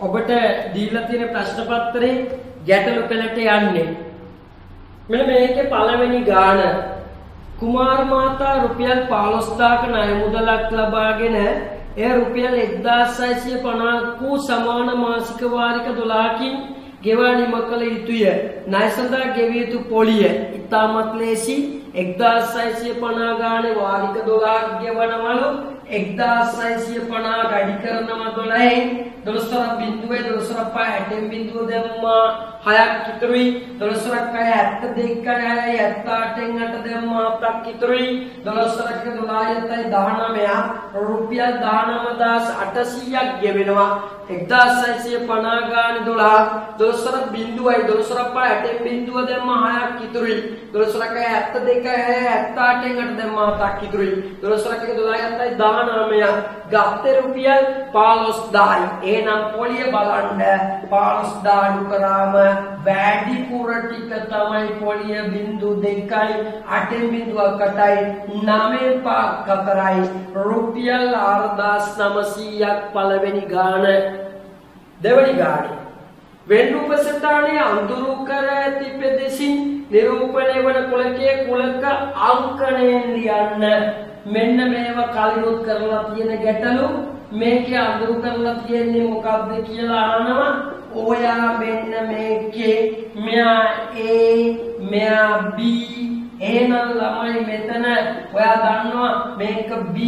ඔබට දීලා තියෙන ප්‍රශ්න පත්‍රේ ගැටලු පෙළට යන්නේ. මෙන්න මේකේ පළවෙනි ගාන. කුමාර මාතා රුපියල් 15000ක ණය මුදලක් ලබාගෙන එය රුපියල් 1650ක සමාන මාසික වාරික 12කින් ගෙවා නිම කළ යුතුය. ණය සඳහා ගෙවිය යුතු පොලිය ඉතාමත් ලේසි. 1650 ගානේ වාරික 12ක් ගෙවනවලු 1650 වැඩි කරනවා 12න් 12 බිඳුවේ 12 පහ 60 බිඳුව දැම්මා 6ක් ඉතුරුයි 12 ක් 72 ක් 78න් 8 දැම්මා 7ක් ඉතුරුයි 12 ක් 12යි 19 රුපියල් 19800ක් ගෙවෙනවා 1650 ගානේ 12 12 බිඳුවයි 12 පහ 60 බිඳුව දැම්මා 6ක් ඉතුරුයි 12 ක් 72 78න් 8 දැම්මා 7ක් ඉතුරුයි 12 ක් 12යි 19 ගත්තේ රුපියල් 15000යි. එහෙනම් පොලිය බලන්න 15000 අඩු කරාම වැඩිපුර ටික තමයි පොලිය බිඳු 2යි 8 බිඳුවකටයි 9 පහ 4යි රුපියල් 4900ක් පළවෙනි ගාන. දෙවැනි ගාන වෙන්රූප සටහනේ අඳුරු කර ඇති පෙදෙසින් නිරූපණය වන කුලකයේ කුලක අංකණයෙන් ලියන්න. මෙන්න මේවා කලිනුත් කරලා තියෙන ගැටලු. මේකේ අඳුරු කරලා තියෙන්නේ මොකක්ද කියලා අහනවා. ඔයා මෙන්න මේකේ මෙයා A මෙයා B එහෙනම් ළමයි මෙතන ඔයා දන්නවා මේක B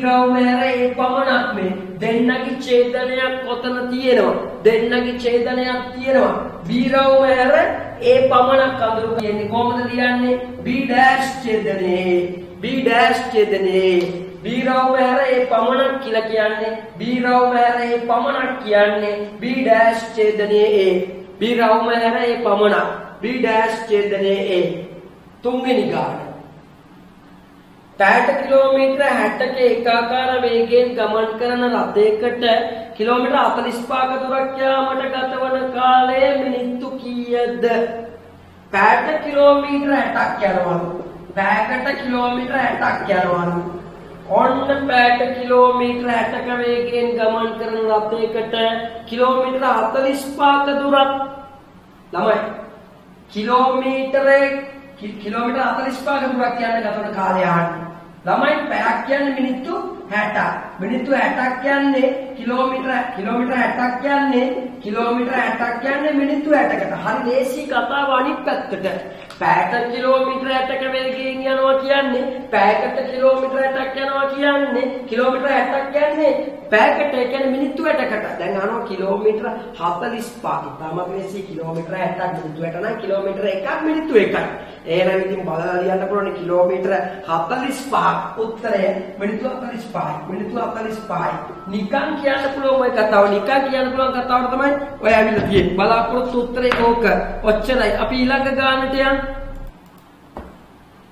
රවුමෑර ඒ පමණක් මේ දෙන්නගේ ඡේදනයක් කොතන තියෙනවා. දෙන්නගේ ඡේදනයක් තියෙනවා. B රවුමෑර ඒ පමණක් අඳුරු කියන්නේ කොහොමද ලියන්නේ? B ඩෑෂ් ඡේදනේ B ඩෑෂ් ඡේදනේ B රවුමෑර ඒ පමණක් කියලා කියන්නේ B රවුමෑර ඒ පමණක් කියන්නේ B ඩෑෂ් ඡේදනේ A B රවුමෑර ඒ පමණක් B ඩෑෂ් ඡේදනේ A. තුන්වෙනි ගාන පැයට කිලෝමීටර 60ක ඒකාකාර වේගයෙන් ගමන් කරන රථයකට කිලෝමීටර 45ක දුරක් යාමට ගතවන කාලය මිනිත්තු කීයද? පැයට කිලෝමීටර 60ක් යනවලු. පැයකට කිලෝමීටර 60ක් යනවලු. ඔන්න පැයට කිලෝමීටර 60ක වේගයෙන් ගමන් කරන රථයකට කිලෝමීටර 45ක දුරක් ළමයි කිලෝමීටර 45ක දුරක් යන ගතවන කාලය අහන්න. ළමයි පැයක් කියන්නේ මිනිත්තු 60ක්. මිනිත්තු 60ක් කියන්නේ කිලෝමීටර 60ක් කියන්නේ කිලෝමීටර 60ක් කියන්නේ මිනිත්තු 60කට. හරි ලේසි කතාව අනිත් පැත්තට. පැයට කිලෝමීටර 60ක වේගයෙන් යනවා කියන්නේ පැයකට කිලෝමීටර 60ක් යනවා කියන්නේ කිලෝමීටර 60ක් කියන්නේ පැයකට ඒ කියන්නේ මිනිත්තු 60කට. දැන් අහනවා කිලෝමීටර 45. තමයි ලේසි කිලෝමීටර 60ක් මිනිත්තු 60 නම් කිලෝමීටර 1ක් මිනිත්තු 1යි. එහෙනම් ඉතින් බලලා ලියන්න පුළුවන් කිලෝමීටර 45ක් උත්තරය මිනිත්තු 45යි. මිනිත්තු 45යි. නිකන් කියන්න පුළුවන් ඔය කතාව. නිකන් කියන්න පුළුවන් කතාවට තමයි ඔය ඇවිල්ලා තියෙන්නේ. බලාපොරොත්තු උත්තරේ ඕක. ඔච්චරයි. අපි ඊළඟ ගානට යන්න.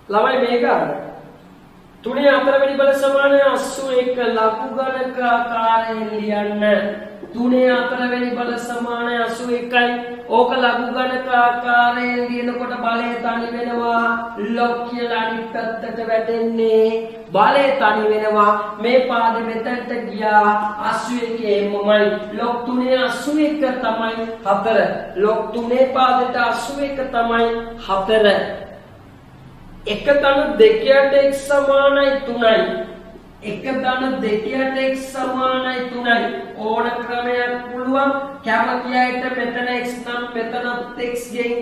ළමයි මේ ගාන. 3 4 වෙනි බල සමාන 81 ලඝු ගණක ආකාරයෙන් ලියන්න. 3 4 වෙනි බල සමාන 81යි. ඕක ලඝු ගණක ආකාරයෙන් ලියනකොට බලය තනි වෙනවා. ලොග් කියලා අනිත් පැත්තට වැටෙන්නේ. බලය තනි වෙනවා. මේ පාදෙ මෙතනට ගියා 81 එමමයි. ලොග් 3 81 තමයි 4. ලොග් 3 පාදෙට 81 තමයි 4. එක ධන 2ට x සමානයි 3යි. එක ධන 2ට x සමානයි 3යි. ඕන ක්‍රමයක් පුළුවන්. කැමති අයට මෙතන x නම් මෙතනත් x ගෙන්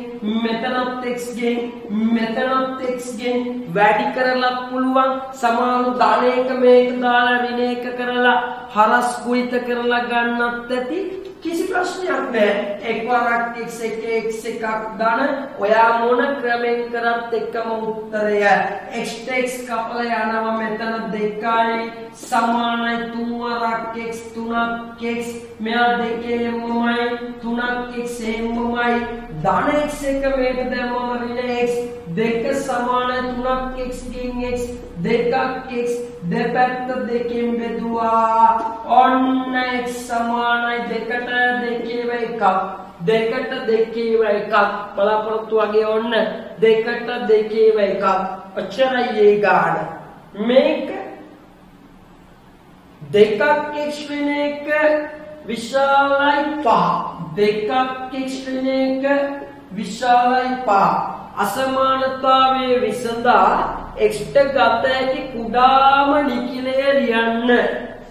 මෙතනත් x ගෙන් මෙතනත් x ගෙන් වැඩි කරලා පුළුවන්. සමානු ධනයක මේක දාලා ඍණ එක කරලා හරස් කුයිත කරලා ගන්නත් ඇති. කිසි ප්‍රශ්නයක් නැහැ. එක්වරක් x1 x1ක් දාන ඔයා මොන ක්‍රමෙන් කරත් එකම උත්තරය. x කපලා යනවා මෙතන 2යි සමානයි 3 වරක් x 3ක් x මෙයා 2 එම්මමයි 3ක් x එම්මමයි ධන x එක මේක දැම්මම ඍණ x 2 සමානයි 3ක් x ගෙන් x 2ක් x දෙපැත්ත දෙකෙන් බෙදුවා. ඔන්න x සමානයි 2ට 2 එකක්. 2ට 2 එකක්. බලාපොරොත්තු වගේ ඔන්න 2ට 2 එකක්. ඔච්චරයි ඒ ගාන. මේක 2ක් x ඍණ 1 විශාලයි 5 දෙකක් x ඍණ 1 විශාලයි 5 අසමානතාවයේ විසඳා x ට ගත හැකි කුඩාම නිකිලය ලියන්න.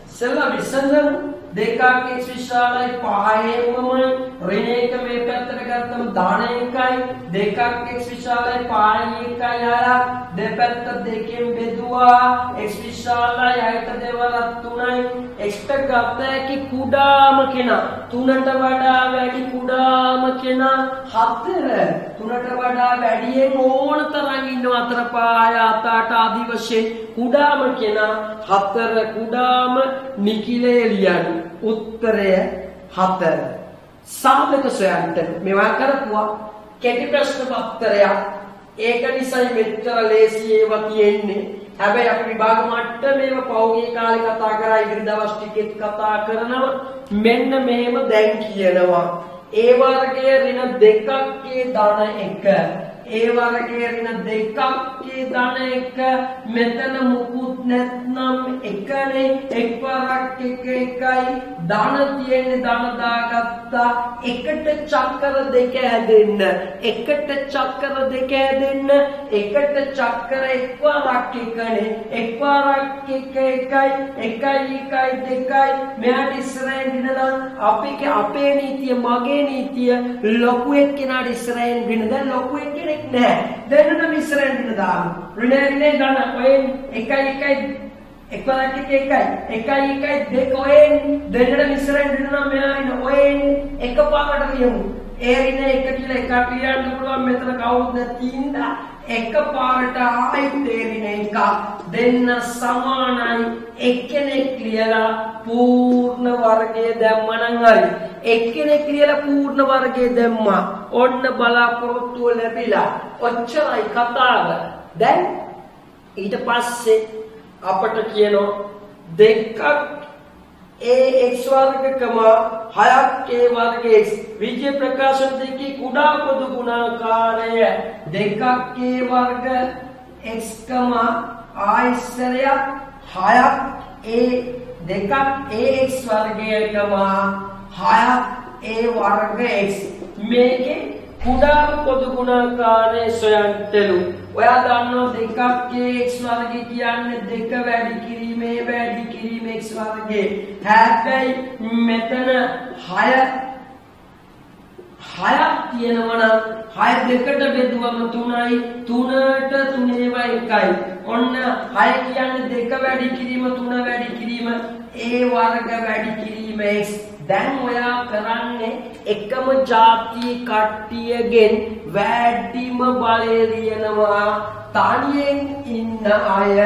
ඉස්සෙල්ලා විසඳමු. දෙකක් x විශාලයි 5ෙමමයි ඍණ 1 මේ පැත්තට ගත්තම ධන 1යි දෙකක් x විශාලයි 5යි 1යි 6 දෙපැත්ත දෙකෙන් බෙදුවා x විශාලයි 6ට දෙවරක් 3යි x ට ගත හැකි කුඩාම කෙනා 3ට වඩා වැඩි කුඩාම කෙනා 4 3ට වඩා වැඩියෙන් ඕන තරම් ඉන්නවා 4 5 7 8 ආදි වශයෙන් කුඩාම කෙනා 4 කුඩාම නිකිලය ලියන්න. උත්තරය 4. සාධක සොයන්න මේවා කරපුවා කෙටි ප්‍රශ්න පත්‍රයක්. ඒක නිසායි මෙච්චර ලේසි ඒවා තියෙන්නේ. හැබැයි අපි විභාග මට්ටමේම පෞගේ කාලේ කතා කරා ඉදිරි දවස් ටිකෙත් කතා කරනවා. මෙන්න මෙහෙම දැන් කියනවා. ඒ වර්ගයේ ඍණ 2ක ධන 1 ඒ වර්ගයේ ඍණ 2ක ධන 1 මෙතන මුකුත් නැත්නම් එකනේ එක් වරක් 1 1යි ධන තියෙන්නේ ධන දාගත්තා එකට චක්‍ර දෙක හැදෙන්න එකට චක්‍ර දෙක හැදෙන්න එකට චක්‍ර එක් වරක් එකනේ එක් වරක් 1 1යි 1යි 1යි 2යි මෙයාට ඉස්සරහින් දිනලා අපේ නීතිය මගේ නීතිය ලොකු එක්කෙනාට ඉස්සරහින් දින දැන් ලොකු එක්කෙනෙක් නෑ දෙන්නම ඉස්සරහින් දින දාමු ඍණ ධන ඔය 1යි 1යි එක් වරක් 1 1යි 1යි 2 ඔය දෙන්නම ඉස්සරහින් දිනනවා මෙයා ඉන්න ඔය එකපාරට ලියමු ඒ ඍණ 1 කියලා එකක් ලියන්න පුළුවන් මෙතන කවුරුත් නැතිඳා එකපාරට ආයෙත් ඍණ 1 දෙන්න සමානයි එක්කෙනෙක් ලියලා පූර්ණ වර්ගය දැම්මනම් හරි එක්කෙනෙක් ලියලා පූර්ණ වර්ගය දැම්මා ඔන්න බලාපොරොත්තුව ලැබිලා ඔච්චරයි කතාව. දැන් ඊට පස්සේ අපට කියනවා දෙකක් ax වර්ගකම 6ක් a වර්ග x විජය ප්‍රකාශන දෙකේ කුඩා පොදු ගුණාකාරය දෙකක් a වර්ග x ආයශ්‍රයක් 6ක් a දෙකක් ax වර්ගයකම 6ක් a වර්ග x මේකේ කුඩාම පොදු ගුණාකාරය සොයන්නලු. ඔයා දන්නවා දෙකක් x වර්ගය කියන්නේ දෙක වැඩි කිරීමේ වැඩි කිරීම x වර්ගය. හැබැයි මෙතන 6ක් තියෙනවා නම් 6 දෙකට බෙදුවම 3යි 3ට 1යි. ඔන්න 6 කියන්නේ දෙක වැඩි කිරීම 3 වැඩි කිරීම a වර්ග වැඩි කිරීම x. දැන් ඔයා කරන්නේ එකම જાතිය කට්ටියගෙන් වැඩිම බලය ලියනවා තනියෙන් ඉන්න අය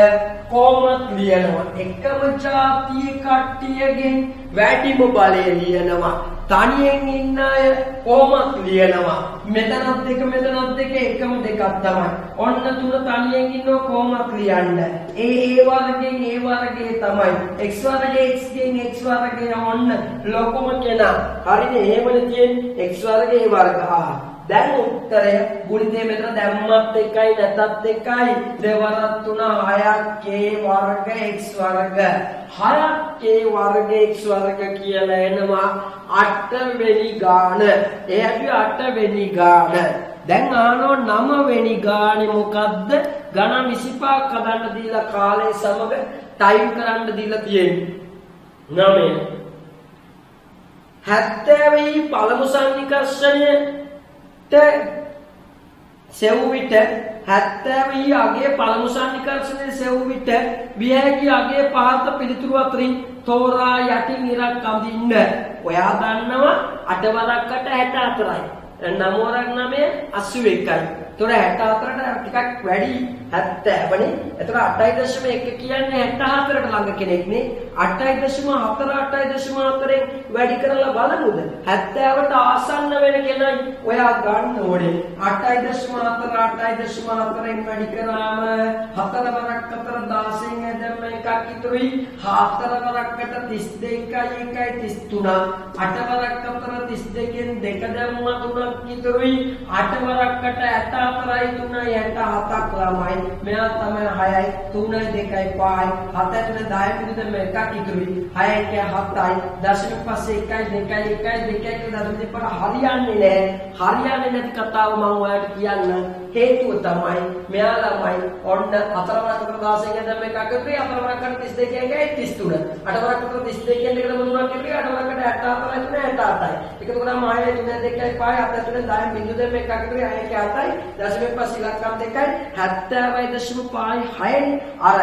කොහොමද ලියනවා එකම જાතිය කට්ටියගෙන් වැඩිම බලය ලියනවා තනියෙන් ඉන්න අය කොහොමද ලියනවා මෙතනත් දෙක එකම දෙකක් තමයි ඔන්න තුන තනියෙන් ඉන්නව කොහොමද ලියන්න ඒ වර්ගයෙන් ඒ වර්ගයේ තමයි x වර්ගයේ x ගෙන් x වර්ගය ඔන්න ලොකම කෙනා හරිනේ එහෙමනේ තියෙන්නේ x වර්ගයේ වර්ග දැන් උත්තරය ගුණිතේ මෙතන දැම්මත් එකයි නැතත් එකයි දෙවරක් 3 6ක් k වර්ග x වර්ග 6ක් k වර්ග x වර්ග කියලා එනවා 8 වෙනි ගාන ඒ අපි 8 වෙනි ගාන දැන් ආනෝ 9 වෙනි ගානේ මොකද්ද ගණන් 25ක් හදන්න දීලා කාලය සමග ටයිම් කරන්න දීලා තියෙන්නේ 9 70 පළමු සන්නිකර්ෂණය සෙව් විට 70 අගේ පළමු සන්නිකර්ෂණය සෙව් විට විහැකි අගේ පහත පිළිතුරු අතරින් තෝරා යටින් ඉරක් අඳින්න. ඔයා දන්නවා 8 වරක් 64යි. 9 වරක් 9 81යි. ඒතොර 64ට ටිකක් වැඩි 70 නේ. ඒතොර 8.1 කියන්නේ 64ට ළඟ කෙනෙක් නේ. 8.4 8.4ෙන් වැඩි කරලා බලමුද? 70ට ආසන්න වෙන කෙනයි ඔයා ගන්න ඕනේ. 8.4 8.4ෙන් වැඩි කරාම 4 වරක් 4 16න් දැම්ම එකක් ඉතුරුයි. 4 වරක්කට 32යි 1යි 33. 8 වරක් 4 32න් 2 දැම්ම 3 ඉතුරුයි 8 වරකට 64යි 3යි 67ක් ළමයි මෙයා තමයි 6යි 3යි 2යි 5යි 7 ඇතුලේ 10 පිළිදෙම එකක් ඉතුරුයි 6යි 7යි දශමික පස්සේ 1යි 2යි 1යි 2යි කියලා දශමික දෙපාර හරියන්නේ නැති කතාව මම ඔයාලට කියන්න හේතුව තමයි මෙයා ළමයි ඔන්න 4 වරකට 16 දැම්ම එකක් ඉතුරුයි 4 වරකට 32 එකයි 33 8 වරකට 32 කියන එකට මොනවා කියන්නේ 8 වරකට 64යි 3යි 68යි එකතු කරාම 6යි 3යි 2යි 5යි 7 ඇතුලේ 10 බිංදු දෙක එකක් ඉතුරුයි 6යි 7යි දශමික පස්සේ ඉලක්කම් දෙකයි 70.5යි 6යි අර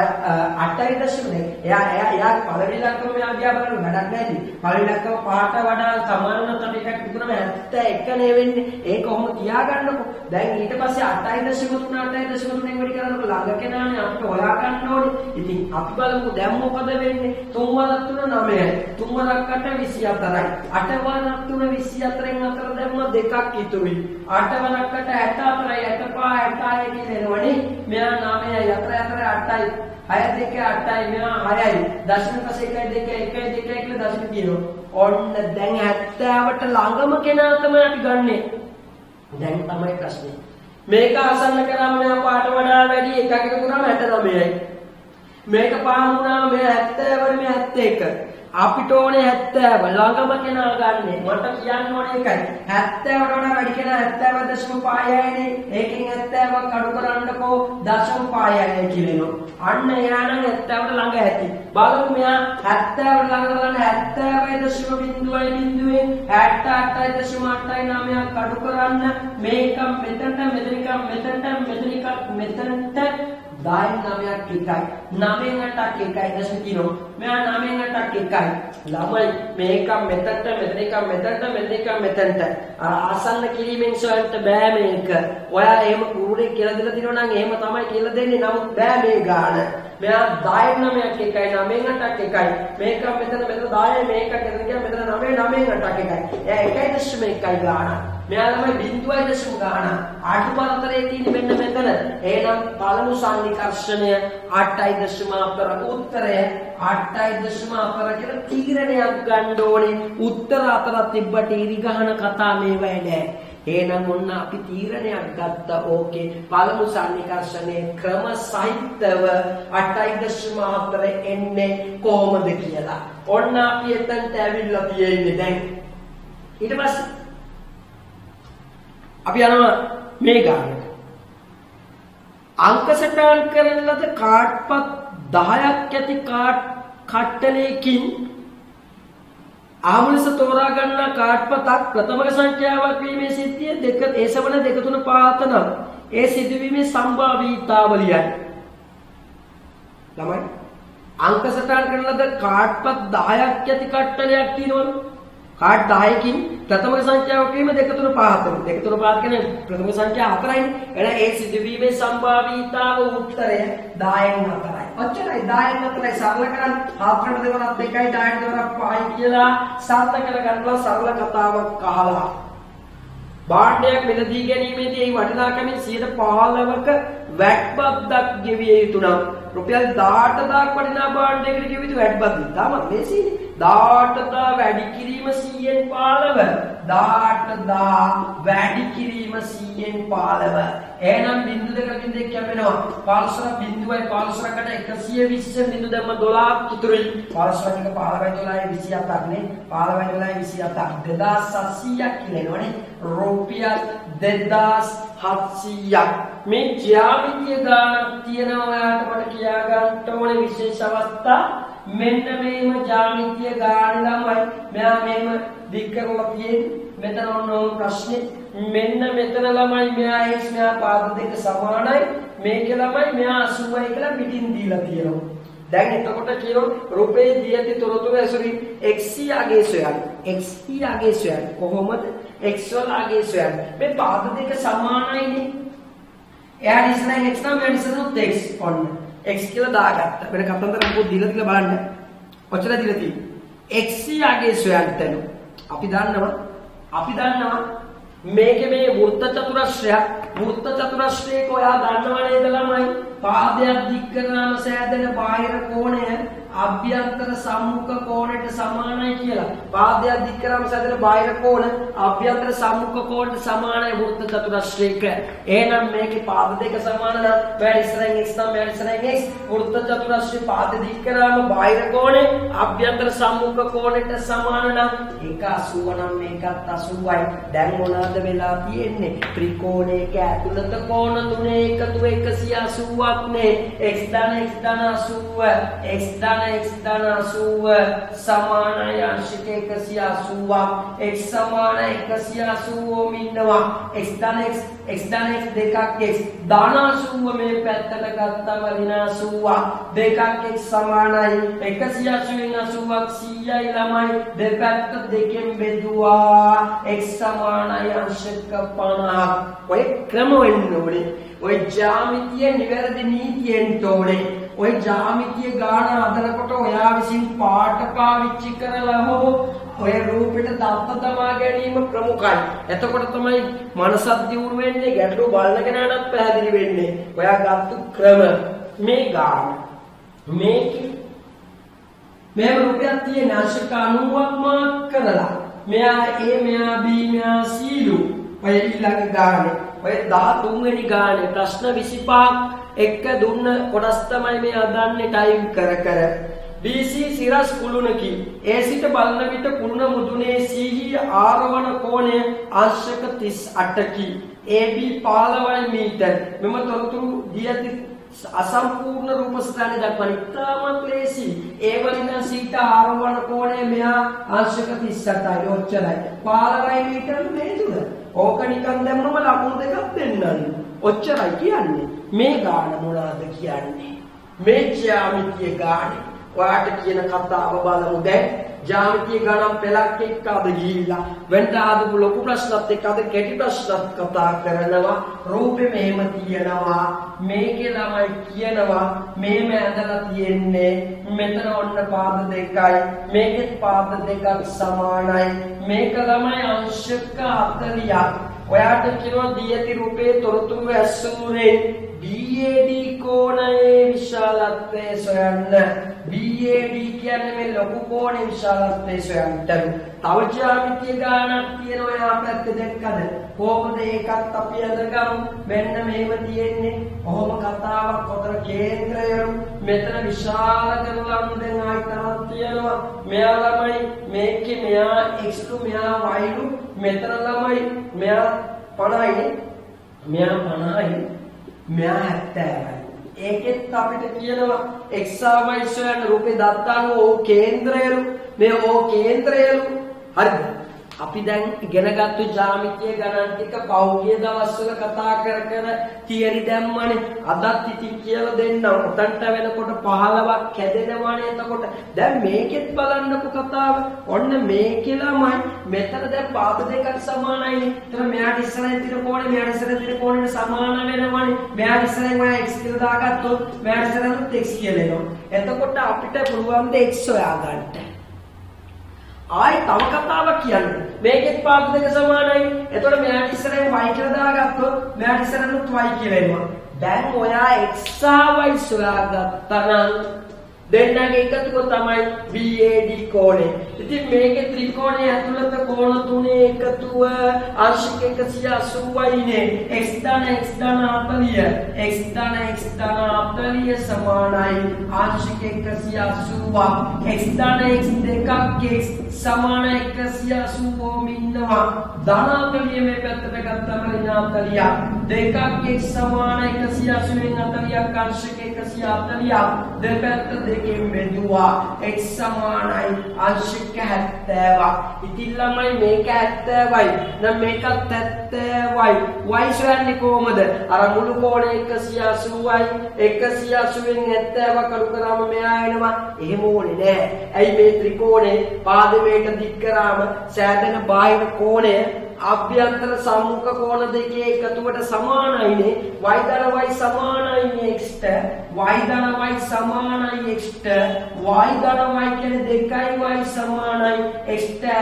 8.2 එයා පළවෙනි ඉලක්කම මෙයා දිහා බලන්න වැඩක් නැහැ ඉතින් පළවෙනි ඉලක්කම 5ට වඩා සමාන වුණත් අපි එකක් තිබුණාම 71 නේ වෙන්නේ ඒක කොහොම තියාගන්නකො දැන් ඊට පස්සේ 8.3 8.3 වැඩි කරනකොට ළඟ කෙනානේ අපිට හොයා ගන්න ඕනේ ඉතින් අපි බලමු දැන් මොකද වෙන්නේ 3 වරක් 3 9යි 3 වරක් 8 24යි 8 වරක් 3 24න් අතර දැම්ම දෙකක් ඉතුරුයි 8 වරක් 8 64යි 85 86 කියලා එනවනේ මෙයා 9යි 4 8යි 6 2 8යි මෙයා 6යි දශමික පස්සේ 1 2 1 2 කියලා දශමික කියනවා ඔන්න දැන් 70ට ළඟම කෙනා තමයි අපි ගන්නෙ දැන් තමයි ප්‍රශ්නේ මේක ආසන්න කරාම මෙයා පාට වඩා වැඩි එකක් එකතු කරාම 69යි මේක පාන වුණාම මෙයා 70 වල මෙයා 71 අපිට ඕනේ 70 ළඟම කෙනා ගන්නෙ මට කියන්න ඕනේ එකයි 70ට වඩා වැඩි කෙනා 70.5යිනේ ඒකෙන් 70ක් අඩු කරන්නකෝ 0.5යි කියනවා අන්න එයා නම් 70ට ළඟ ඇති බලමු මෙයා 70ට ළඟ කරන 70.0 68.8යි 9ක් අඩු කරන්න මේක මෙතනට මෙතනට 10 9ක් එකයි 9 8ක් එකයි දශම කියනවා මෙයා 9 8ක් එකයි ළමයි මේක මෙතනට මෙතනට ආසන්න කිරීමෙන් සොයන්න බෑ මේක ඔයා එහෙම කුරුරේ කියලා දෙලා දිනව නම් එහෙම තමයි කියලා දෙන්නේ නමුත් බෑ මේ ගාන මෙයා 10 9ක් එකයි 9 8ක් එකයි මේක මෙතන 10 මේක ගෙදර ගියා මෙතන 9 9 8ක් එකයි එයා 1.1යි ගාන මෙයා ළමයි බිඳුවයි දශම ගාන අඩු පරතරේ තියෙන මෙන්න මෙතන එහෙනම් පළමු සන්නිකර්ෂණය 8.4 උත්තරය 8.4 කියලා තීරණයක් ගන්න ඕනේ උත්තර අතරක් තිබ්බට ඉරි ගහන කතා මේවයි නෑ එහෙනම් ඔන්න අපි තීරණයක් ගත්තා ඕකේ පළමු සන්නිකර්ෂණයේ ක්‍රම සහිතව 8.4 එන්නේ කොහොමද කියලා ඔන්න අපි එතනට ඇවිල්ලා තියෙන්නේ දැන් ඊට පස්සේ අපි යනවා මේ ගානට අංක සටහන් කරන ලද කාඩ්පත් 10ක් ඇති කට්ටලයකින් ආමුලස තෝරා ගන්නා කාඩ්පතක් ප්‍රථමක සංඛ්‍යාවක් වීමේ සිද්ධිය දෙක ඒ සමන 2 3 5 නම් ඒ සිදුවීමේ සම්භාවීතාවලියයි ළමයි අංක සටහන් කරන ලද කාඩ්පත් 10ක් ඇති කට්ටලයක් තියෙනවලු කාඩ් 10කින් ප්‍රථම සංඛ්‍යාවක් වීම 2 3 5 2 3 5 කියන්නේ ප්‍රථම සංඛ්‍යාව 4යිනේ එහෙනම් ඒ සිදුවීමේ සම්භාවීතාව උත්තරය 10න් 4යි ඔච්චරයි 10න් 4යි සරල කරන්න 4ට දෙවරක් 2යි 10ට දෙවරක් 5යි කියලා සරල කරගන්නවා සරල කතාවක් අහලා භාණ්ඩයක් මිලදී ගැනීමේදී ඒ වටිනාකමින් 15%ක වැට් බද්දක් ගෙවිය යුතු නම් රුපියල් 18000ක් වටිනා භාණ්ඩයකට ගෙවිය යුතු වැට් බද්ද තාමත් මේසීනේ 18000 වැඩි කිරීම 100න් 15 18000 වැඩි කිරීම 100න් 15 එහෙනම් බිංදු දෙකකින් දෙක කැපෙනවා 15 බිංදුවයි 15කට 120 බිංදු දැම්ම 12ක් ඉතුරුයි 15 ටික 15යි 12යි 27ක් නේ 15යි 12යි 27ක් 2700ක් කියලා එනවනේ රුපියල් 2700ක් මේ ජ්‍යාමිතිය ගානක් තියෙනවා ඔයාලට මට කියා ගන්න ඕනේ විශේෂ අවස්ථා මෙන්න මේම ජ්‍යාමිතිය ගාන ළමයි මෙයා මේම දික් කරලා තියෙන්නේ මෙතන ඔන්න ප්‍රශ්නේ මෙන්න මෙතන ළමයි මෙයා එක්ස් මෙයා පාද දෙක සමානයි මේකේ ළමයි මෙයා 80යි කියලා පිටින් දීලා තියෙනවා දැන් එතකොට කියනවා රුපේ දී ඇති තොරතුරු ඇසුරින් xc අගේ සොයන්න xc අගේ සොයන්න කොහොමද x වල අගේ සොයන්න මේ පාද දෙක සමානයිනේ එයා ඉස්සරහින් x නම් මෙයා ඉස්සරහින් x ඔන්න x කියලා දාගත්තා. වෙන කතන්දරයක් පොත් දීලා බලන්න. ඔච්චර දීලා තියෙන්නේ. xc ආගේ සොයන්න තැන. අපි දන්නවා මේකේ මේ වෘත්ත චතුරස්‍රයක් ඔයා දන්නව නේද ළමයි? පාදයක් දික් කරනාම සෑදෙන බාහිර කෝණය අභ්‍යන්තර සම්මුඛ කෝණයට සමානයි කියලා. පාදයක් දික් කරාම සැදෙන බාහිර කෝණ අභ්‍යන්තර සම්මුඛ කෝණයට සමානයි වෘත්ත චතුරස්‍රයක. එහෙනම් මේකේ පාද දෙක සමාන නම් වැඩි ඉස්සරහින් x නම් වැඩි ඉස්සරහින් x වෘත්ත චතුරස්‍රයේ පාද දික් කරාම බාහිර කෝණය අභ්‍යන්තර සම්මුඛ කෝණයට සමාන නම් ඒක 80 නම් මේකත් 80යි. දැන් මොනවද වෙලා තියෙන්නේ? ත්‍රිකෝණයක ඇතුළත කෝණ තුනේ එකතුව 180ක් නේ. x ධන 80 x ධන 80 සමානයි අංශක 180ක්. x සමාන 180ම ඉන්නවා. x ධන x දෙකක් x ධන 80 මේ පැත්තට ගත්තම ඍණ 80ක්. දෙකක් x සමානයි 180න් 80ක් 100යි ළමයි. දෙපැත්ත දෙකෙන් බෙදුවා x සමානයි අංශක 50ක්. ඔය ක්‍රම වෙන්න ඕනේ. ඔය ජ්‍යාමිතිය නිවැරදි නීතියෙන් තෝරේ. ඔය ජ්‍යාමිතිය ගාන හදනකොට ඔයා විසින් පාට පාවිච්චි කරලා හෝ ඔය රූපෙට දත්ත තමා ගැනීම ප්‍රමුඛයි. එතකොට තමයි මනසක් දියුණු වෙන්නේ, ගැටලු බලන කෙනාටත් පැහැදිලි වෙන්නේ. ඔයා ගත්තු ක්‍රම මේ ගාන මේකේ මේ රූපයක් තියෙන අංශක 90ක් මාක් කරලා මෙයා A මෙයා B මෙයා C ඔය ඊළඟ ගානේ ඔය 13 වෙනි ගානේ ප්‍රශ්න 25ක් එක දුන්න කොටස් තමයි මේ අදන්නේ ටයිම් කර කර. BC සිරස් කුළුණකි. A සිට බලන විට කුළුණ මුදුනේ CE ආරවණ කෝණය අංශක 38කි. AB 15 මීටර. මෙම තොරතුරු දී ඇති අසම්පූර්ණ රූප ස්ථානය දක්වන ඉතාමත් ලේසි. A වලින් සීට ආරවණ කෝණය මෙහා අංශක 38යි. ඔච්චරයි. 15 මීටර මේ තුන. ඕක නිකන් දැම්මම ලකුණු දෙකක් දෙන්නයි. ඔච්චරයි කියන්නේ. මේ ගාන මොනවාද කියන්නේ? මේ ජ්‍යාමිතිය ගානේ. ඔයාට කියන කතාව බලමු දැන්. ජ්‍යාමිතිය ගණන් පෙළක් එක්ක අද ගිහිල්ලා වෙන්ට ආදපු ලොකු ප්‍රශ්නත් එක්ක අද කෙටි ප්‍රශ්නත් කතා කරනවා. රූපේ මෙහෙම තියෙනවා. මේකේ ළමයි කියනවා මේම ඇඳලා තියෙන්නේ මෙතන ඔන්න පාද දෙකයි. මේකෙත් පාද දෙකක් සමානයි. මේක ළමයි අංශක 40ක්. ඔයාට කියනවා දී ඇති රූපේ තොරතුරු ඇසුරේ BAD කෝණයේ විශාලත්වය සොයන්න. BAD කියන්නේ මේ ලොකු කෝණයේ විශාලත්වය සොයන්න. තව ජ්‍යාමිතිය ගානක් තියෙන ඔයා පැත්තේ දැක්කද? කොහොමද ඒකත් අපි අදගමු. මෙන්න මෙහෙම තියෙන්නේ. කොහොම කතාවක් පොතර කේන්ද්‍රය මෙතන විශාල කරලා දැන් ආයි තවත් තියෙනවා. මෙයා ළමයි මේකේ මෙයා x මෙයා y මෙතන ළමයි මෙයා 50යි. මෙයා 50යි. මෙයා 70යි. ඒකෙත් අපිට කියනවා x y සොයන රූපේ දත්තානු ඕ කේන්ද්‍රයලු මේ ඕ කේන්ද්‍රයලු. හරිද? අපි දැන් ඉගෙනගත්තු ජ්‍යාමිතිය ගණන් ටික පෞද්ගලික දවස්වල කතා කර කර තියරි දැම්මනේ. අදත් ඉතින් කියලා දෙන්න. උතන්ට වෙනකොට 15ක් කැදෙනවානේ. එතකොට දැන් මේකෙත් බලන්නකො කතාව. ඔන්න මේකෙලමයි මෙතන දැන් පාද දෙකක් සමානයිනේ. ඒතර මෙයාට ඉස්සරහින් තියෙන කෝණය මෙයාට ඉස්සරහින් තියෙන කෝණයට සමාන වෙනවනේ. මෙයාට ඉස්සරහින් ඔයා x කියලා දාගත්තොත් මෙයාට ඉස්සරහින් x කියලා එනවා. එතකොට අපිට පුළුවන් ද x හොයාගන්න. ආයි තව කතාවක් කියන්නේ. මේකෙත් පාද දෙක සමානයි. එතකොට මෙයාට ඉස්සරහින් y කියලා දාගත්තොත් මෙයාට ඉස්සරහින් y කියලා එනවා. දැන් ඔයා x සහ y සොයාගත්තා නම් දෙන්නගේ එකතුව තමයි BAD කෝණය. ඉතින් මේකේ ත්‍රිකෝණයේ ඇතුළත කෝණ තුනේ එකතුව අංශක 180යි නේ. x ධන 40 x ධන 40 සමානයි අංශක 180ක්. x ධන x දෙකක් x සමාන 180ම ඉන්නවා. ධන 40 මේ පැත්තට ගත්තම ඍණ 40ක්. දෙකක් x සමාන 180න් 40ක් අංශක 140ක්. දෙපැත්ත දෙකෙන් බෙදුවා x සමානයි අංශක 70ක්. ඉතින් ළමයි මේක 70යි. නම් මේකත් 70යි. y සොයන්නේ කොහමද? අර මුළු කෝණය 180යි. 180න් 70ක් අඩු කරාම මෙයා එනවා. එහෙම ඕනේ නෑ. ඇයි මේ ත්‍රිකෝණේ පාදමේට දික් කරාම සෑදෙන බාහිර කෝණය අභ්‍යන්තර සම්මුඛ කෝණ දෙකේ එකතුවට සමානයිනේ. y ධන y සමානයිනේ x ට. y ධන y සමානයි x ට. y ධන y කියන්නේ 2y සමානයි x ට.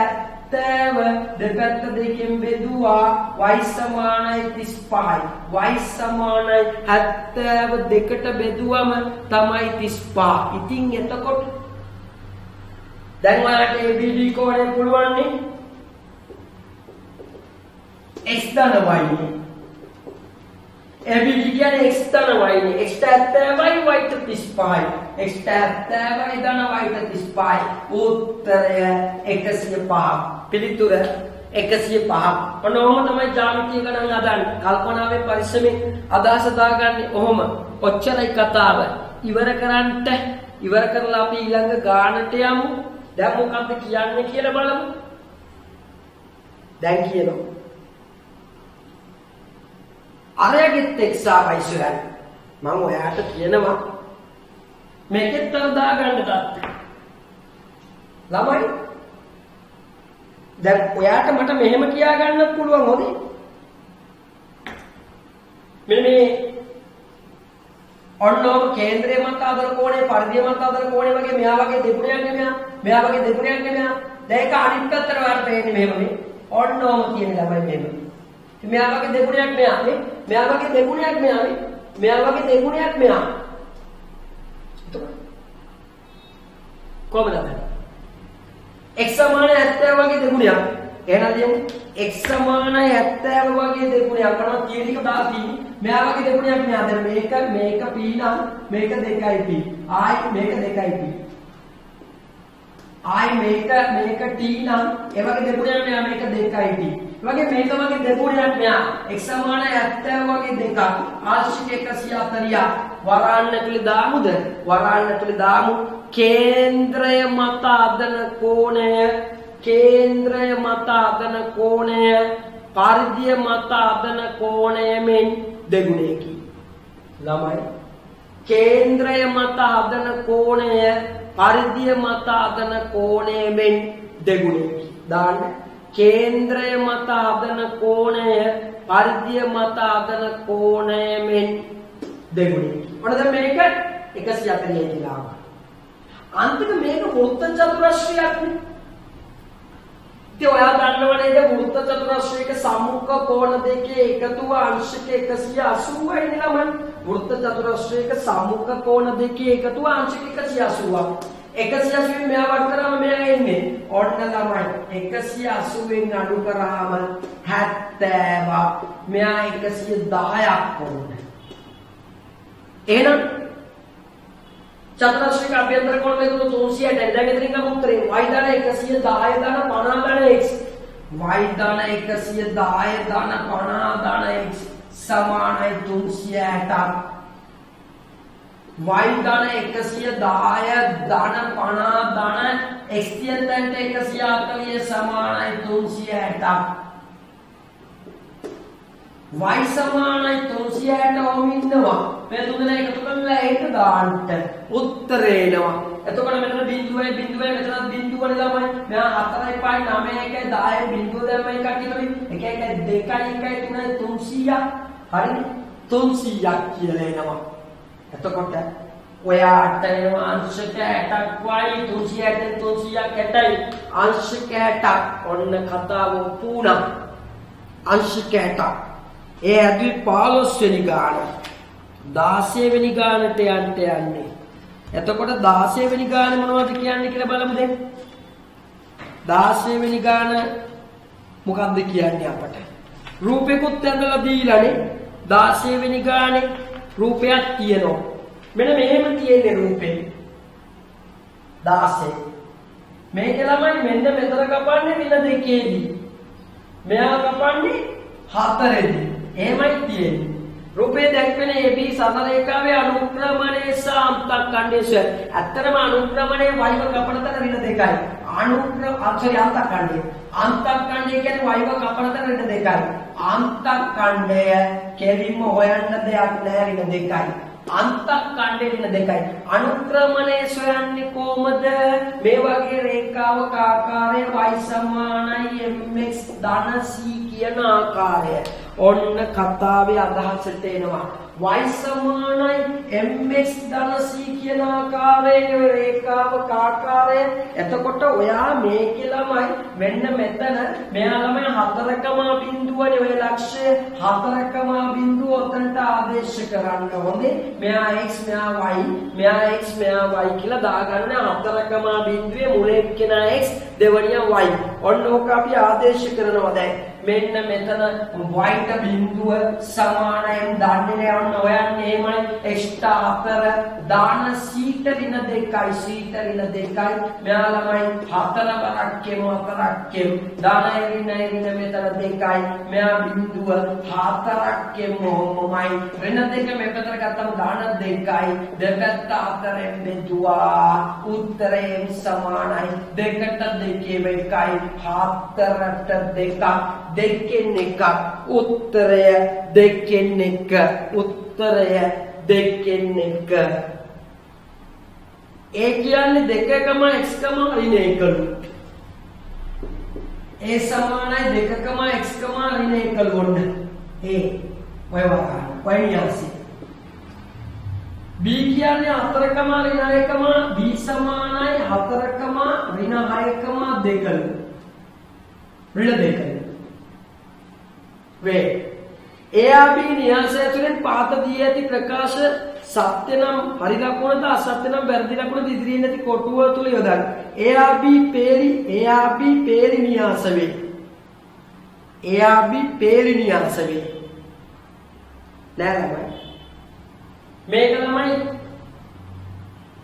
70 දෙපැත්ත දෙකෙන් බෙදුවා y සමානයි 35යි. y සමානයි 70 දෙකට බෙදුවම තමයි 35. ඉතින් එතකොට දැන් ඔයාලට ABD කෝණය පුළුවන් නේ x ධන y නේ ABD කියන්නේ x ධන y නේ x ට 70යි y ට 35යි x ට 70යි ධන y ට 35යි උත්තරය 105 පිළිතුර 105 ඔන්න ඔහොම තමයි ජ්‍යාමිතිය ගණන් හදන්නේ කල්පනාවේ පරිස්සමෙන් අදහස දාගන්නේ ඔහොම ඔච්චරයි කතාව ඉවර කරලා අපි ඊළඟ ගානට යමු දැන් මොකක්ද කියන්නේ කියලා බලමු දැන් කියනවා අරයගෙත් x ආවයි සර් මම ඔයාට කියනවා මේකෙත් අර දාගන්න තාත්තේ ළමයි දැන් ඔයාට මට මෙහෙම කියා ගන්නත් පුළුවන් හොදේ මේ ඔන්නෝම කේන්ද්‍රය මත ආදර කෝණය පරිධිය මත ආදර කෝණය වගේ මෙයා වගේ දෙගුණයක් නෙමෙයි මෙයා වගේ දෙගුණයක් නෙමෙයි දැන් ඒක අනිත් පැත්තට ඔයාලට පේන්නේ මෙහෙම නේ ඔන්නෝම කියන ළමයි මෙහෙම මෙයා වගේ දෙගුණයක් මෙයා නේ මෙයා වගේ දෙගුණයක් මෙයා නේ මෙයා වගේ දෙගුණයක් මෙයා කොහොමද x සමාන 70 වගේ දෙගුණයක් එහෙනම් දෙන්නේ x සමාන 70 වගේ දෙගුණයක් කරනවා තීරික දාති මෙයා වගේ දෙගුණයක් මෙයා දැන් මේක p නම් මේක 2යි p ආයි මේක 2යි p ආයි මේක t නම් ඒ වගේ දෙගුණයක් මෙයා මේක 2යි p වගේ මේක වගේ දෙගුණයක් මෙයා x සමාන 70 වගේ දෙකක් ආංශික 140ක් වරාන්න ඇතුලේ දාමුද වරාන්න ඇතුලේ දාමු කේන්ද්‍රය මත අදන කෝණය පරිධිය මත අදන කෝණයෙන් දෙගුණයකි ළමයි කේන්ද්‍රය මත අදන කෝණය පරිධිය මත අදන කෝණයෙන් දෙගුණයකි දාන්න කේන්ද්‍රය මත අදන කෝණය පරිධිය මත අදන කෝණයෙන් දෙගුණයකි ඔන්න දැන් මේක 140 කියලා අන්තිම මේක වෘත්ත චතුරස්‍රයක් නේ. ඉතින් ඔයා දන්නවනේ නේද වෘත්ත චතුරස්‍රයක සම්මුඛ කෝණ දෙකේ එකතුව අංශක 180යි නේ ළමයි. වෘත්ත චතුරස්‍රයක සම්මුඛ කෝණ දෙකේ එකතුව අංශක 180ක්. 180 මෙයා වට කරාම මෙයා එන්නේ. ඔන්න ළමයි 180ෙන් අඩු කරාම 70ක්. මෙයා 110ක් වුණා. එහෙනම් චතුරස්‍රයක අභ්‍යන්තර කෝණ වේගය 360යි. දැන් මෙතනින් ගමු උත්තරේ. y දාන 110 දාන 50 දාන x. y දාන 110 දාන 50 දාන x සමානයි 360ක්. y දාන 110 දාන 50 දාන x කියන තැනට 140 සමානයි 360ක්. y සමානයි 360 ඔහොම ඉන්නවා. මේ තුනලා එකතු කරලා ඒක දාන්න උත්තරේ එනවා. එතකොට මෙතන බිඳුවයි බිඳුවයි මෙතන බිඳුවනේ ළමයි. මෙහා 4යි 5යි 9යි 1යි 10යි බිඳුව දැම්මයි කට්ටියටම 1 1 2යි 1යි 3යි 300ක්. හරිනේ? 300ක් කියලා එනවා. එතකොට ඔයාට එනවා අංශක 60ක් y 360න් 300ක් 60යි අංශක 60ක්. ඔන්න කතාව පුණා. අංශක 60ක්. ඒ ඇදුයි 15 වෙනි ගාන 16 වෙනි ගානට යන්නේ. එතකොට 16 වෙනි ගාන මොනවද කියන්නේ කියලා බලමු දැන්. 16 වෙනි ගාන මොකක්ද කියන්නේ අපට? රූපෙකුත් ඇඳලා දීලානේ. 16 වෙනි ගානේ රූපයක් තියෙනවා. මෙන්න මෙහෙම තියෙන්නේ රූපේ. 16. මේක ළමයි මෙන්න මෙතන කපන්නේ වින දෙකේදී. මෙයා කපන්නේ 4ේදී. එහෙමයි තියෙන්නේ. රූපේ දැක්වෙන AB සතර රේඛාවේ අනුක්‍රමණය සහ අන්තක්ඛණ්ඩය. ඇත්තටම අනුක්‍රමණය වයිව කපන තැන වින දෙකයි. අන්තක්ඛණ්ඩය. අන්තක්ඛණ්ඩය කියන්නේ වයිව කපන තැන වින දෙකයි. අන්තක්ඛණ්ඩය කෙලින්ම හොයන්න දෙයක් නැහැ වින දෙකයි. අන්තක්ඛණ්ඩය වින දෙකයි. අනුක්‍රමණය සොයන්නේ කොහමද? මේ වගේ රේඛාවක ආකාරය y සමානයි mx ධන c කියන ආකාරය. ඔන්න කතාවේ අදහසට එනවා. y සමානයි mx ධන c කියන ආකාරයේ රේඛාවක ආකාරය. එතකොට ඔයා මේකේ ළමයි මෙන්න මෙතන මෙයා ළමයි 4 බිඳුවනේ ඔය ලක්ෂය 4 බිඳුව ඔතනට ආදේශ කරන්න ඕනේ. මෙයා x මෙයා y මෙයා x මෙයා y කියලා දාගන්න 4 බිඳුවේ මුල එක්කෙනා x දෙවනියා y. ඔන්න ඕක අපි ආදේශ කරනවා දැන්. මෙන්න මෙතන y ට බිඳුව සමානයි දන්නේ නැහැ. ඔන්න ඔයන්නේ එහෙමයි x ට 4 දාන c ට ඍණ 2යි c ට ඍණ 2යි මෙයා ළමයි 4 බරක් කෙමු 4ක් කෙමු දාන ඍණ මෙතන 2යි මෙයා බිඳුව 4ක් කෙමු මොමයි ඍණ 2 මේ පැත්තට ගත්තම දාන 2යි දෙපැත්ත 4ෙන් බෙදුවා උත්තරේ සමානයි 2ට 2 1යි 4ට 2ක් දෙකෙන් එකක් උත්තරය දෙකෙන් එක උත්තරය දෙකෙන් එක. ඒ කියන්නේ 2, x, ඍණ 1. ඒ සමානයි 2, x, ඍණ 1 වොන්න. ඒ ඔය වගේ ඔය න්‍යාසි. b කියන්නේ 4, ඍණ 1, b සමානයි 4, ඍණ 6, 2. ඍණ 2 වේ ARB න්‍යාසය තුළින් පාත දී ඇති ප්‍රකාශ සත්‍ය නම් හරි ලකුණද අසත්‍ය නම් වැරදි ලකුණද ඉදිරියෙන් ඇති කොටුව තුල යොදන්න. ARB පේරි න්‍යාස වේ. ARB පේරි න්‍යාස වේ. නෑ ළමයි. මේක තමයි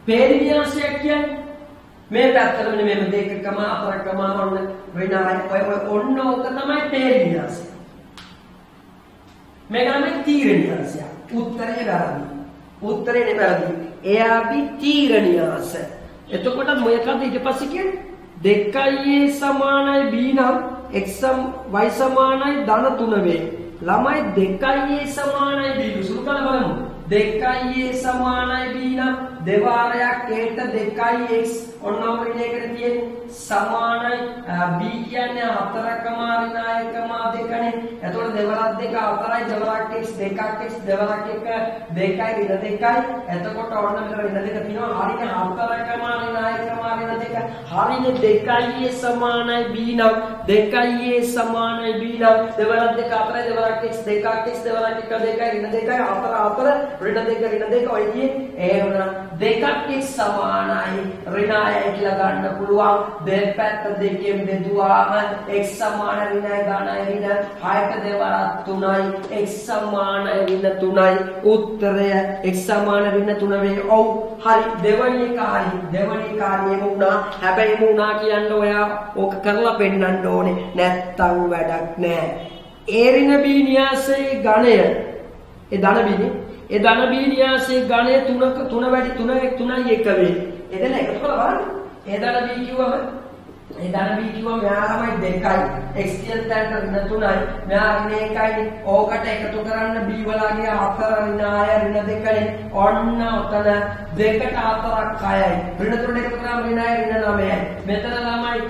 පේරි න්‍යාසයක් කියන්නේ. මේ පැත්තට මෙන්න මේ 2, 4 ඔන්න ඍණ ඔය ඔන්න ඕක තමයි පේරි න්‍යාසය. මේක තමයි තීර න්‍යාසය. උත්තරේ වැරදි. උත්තරේ වැරදි. ARB තීර න්‍යාස. එතකොට මොකක්ද ඊට පස්සේ කියන්නේ? 2a සමානයි b නම් x y සමානයි ධන 3 වේ. ළමයි 2a සමානයි b සුළු කළ බලමු. 2a සමානයි b නම් දෙවාරයක් a ට 2x ඔන්න ඔබට ඒකට තියෙන්නේ සමානයි b කියන්නේ 4, ඍණ 1, 2නේ. එතකොට දෙවරක් 2 4යි දෙවරක් x 2ක් x දෙවරක් 1 2යි ඍණ 2යි. එතකොට ඔන්න මෙතන ඍණ 2 තියෙනවා. හරිනේ 4, ඍණ 1, ඍණ 2. හරිනේ 2a සමානයි b නම් 2a සමානයි b නම් දෙවරක් 2 4යි දෙවරක් x 2ක් x දෙවරක් 1 2යි ඍණ 2යි 4 4 ඍණ 2 ඔය තියෙන්නේ ඒ වුණා 2ක් x සමානයි ඍණ 6යි කියලා ගන්න පුළුවන්. දෙපැත්ත දෙකෙන් බෙදුවාම x සමාන ඍණ 6 ගණයි ඍණ 6ට දෙවරක් 3යි x සමාන ඍණ 3යි. උත්තරය x සමාන ඍණ 3 වේ. ඔව් හරි. දෙවනි එක හරි. දෙවනි එක හරියම වුණා. හැබැයි වුණා කියන්න ඔයා ඕක කරලා පෙන්නන්න ඕනේ. නැත්තම් වැඩක් නෑ. ඒ ඍණ b න්‍යාසයේ ගණය ඒ ධන බිනේ ඒ ධන b න්‍යාසයේ ගණය 3 වැඩි 3යි 1 වේ. එදෙන එකතු කරලා බලන්න. ඒ ධන b කිව්වම මෙයා තමයි 2යි x කියන තැනට ඍණ 3යි මෙයා ඍණ 1යි. ඕකට එකතු කරන්න b වලගේ 4 ඍණ 6 ඍණ 2නේ. ඔන්න ඔතන 2ට 4ක් 6යි. ඍණ 3 එකතු කරාම ඍණ 6 ඍණ 9යි. මෙතන ළමයි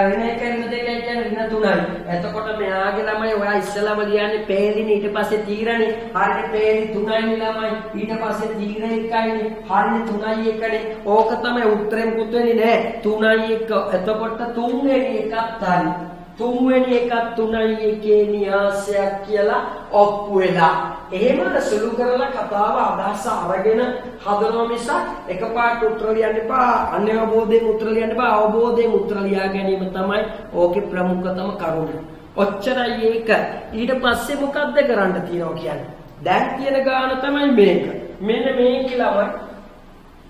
ඍණ 1 ඍණ 2 කියන්නේ ඍණ 3යි. එතකොට මෙයාගේ ළමයි ඔයා ඉස්සෙල්ලාම ලියන්නේ පේලිනේ ඊට පස්සේ තීරණේ. හරියට පේලි 3යි ළමයි ඊට පස්සේ තීර 1යිනේ. හරියට 3යි 1නේ. ඕක තමයි උත්තරෙම පුත් වෙන්නේ නෑ 3යි 1. එතකොට තුන්වෙනි එකත් හරි. තුන්වෙනි එකත් 3යි 1 න්‍යාසයක් කියලා ඔප්පු වෙලා. එහෙම සුළු කරලා කතාව අදහස අරගෙන හදනවා මිසක් එකපාරට උත්තර ලියන්න එපා. අන්‍යවබෝධයෙන් උත්තර ලියන්න එපා. අවබෝධයෙන් උත්තර ලියා ගැනීම තමයි ඕකේ ප්‍රමුඛතම කරුණ. ඔච්චරයි ඒක. ඊට පස්සේ මොකක්ද කරන්න තියෙනවා කියන්නේ? දැන් තියෙන ගාන තමයි මේක. මෙන්න මේ කියලාම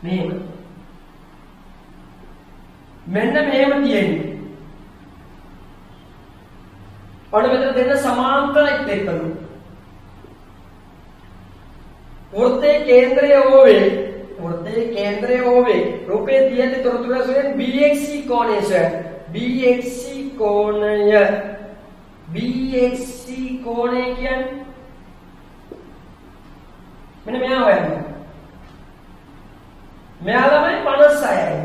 මෙහෙම මෙන්න මෙහෙම තියෙන්නේ. ඔන්න මෙතන දෙන්න සමාන්තරයි දෙකලු. වෘත්තයේ කේන්ද්‍රය O වේ. රූපයේ තියෙන තොරතුරු ඇසුරෙන් BXC කෝණය සොයන්න. BXC කෝණය කියන්නේ මෙන්න මෙයා හොයන්න. මෙයා ළමයි 56යි.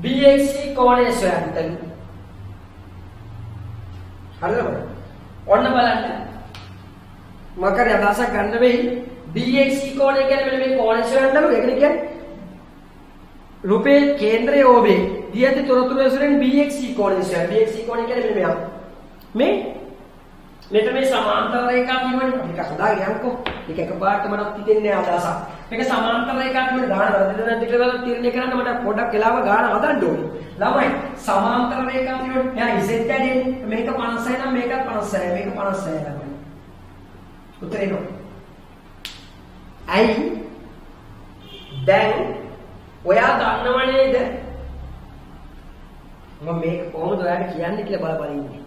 BXC කෝණය සොයන්න. හරිද? ඔන්න බලන්න. මොකක්ද අදහසක් ගන්න වෙයි BXC කෝණය කියන්නේ මෙන්න මේ කෝණය සොයන්නලු. ඒකනේ කියන්නේ රුපේ කේන්ද්‍රයේ ඕබේ දියති තොරතුරු ඇසුරෙන් BXC කෝණය සොයන්න. BXC කෝණය කියන්නේ මෙන්න මෙයා. මේ මෙතන මේ සමාන්තර රේඛා තියෙනවනේ. මේක හදාගෙන යන්නකෝ. මේක එකපාරට මට හිතෙන්නේ නැහැ අදහසක්. මේක සමාන්තර රේඛා තියෙන ගාන වැරදිද නැද්ද කියලා තීරණය කරන්න මට පොඩ්ඩක් වෙලාව ගාන හදන්න ඕනේ. ළමයි සමාන්තර රේඛා තියෙනවනේ. මෙයා Z ඇඩෙන්නේ. මේක 56 නම් මේකත් 56. මේක 56 ළමයි. උත්තරේ නෝ. ඇයි දැන් ඔයා දන්නව නේද මම මේක කොහොමද ඔයාලට කියන්නේ කියලා බල ඉන්නේ.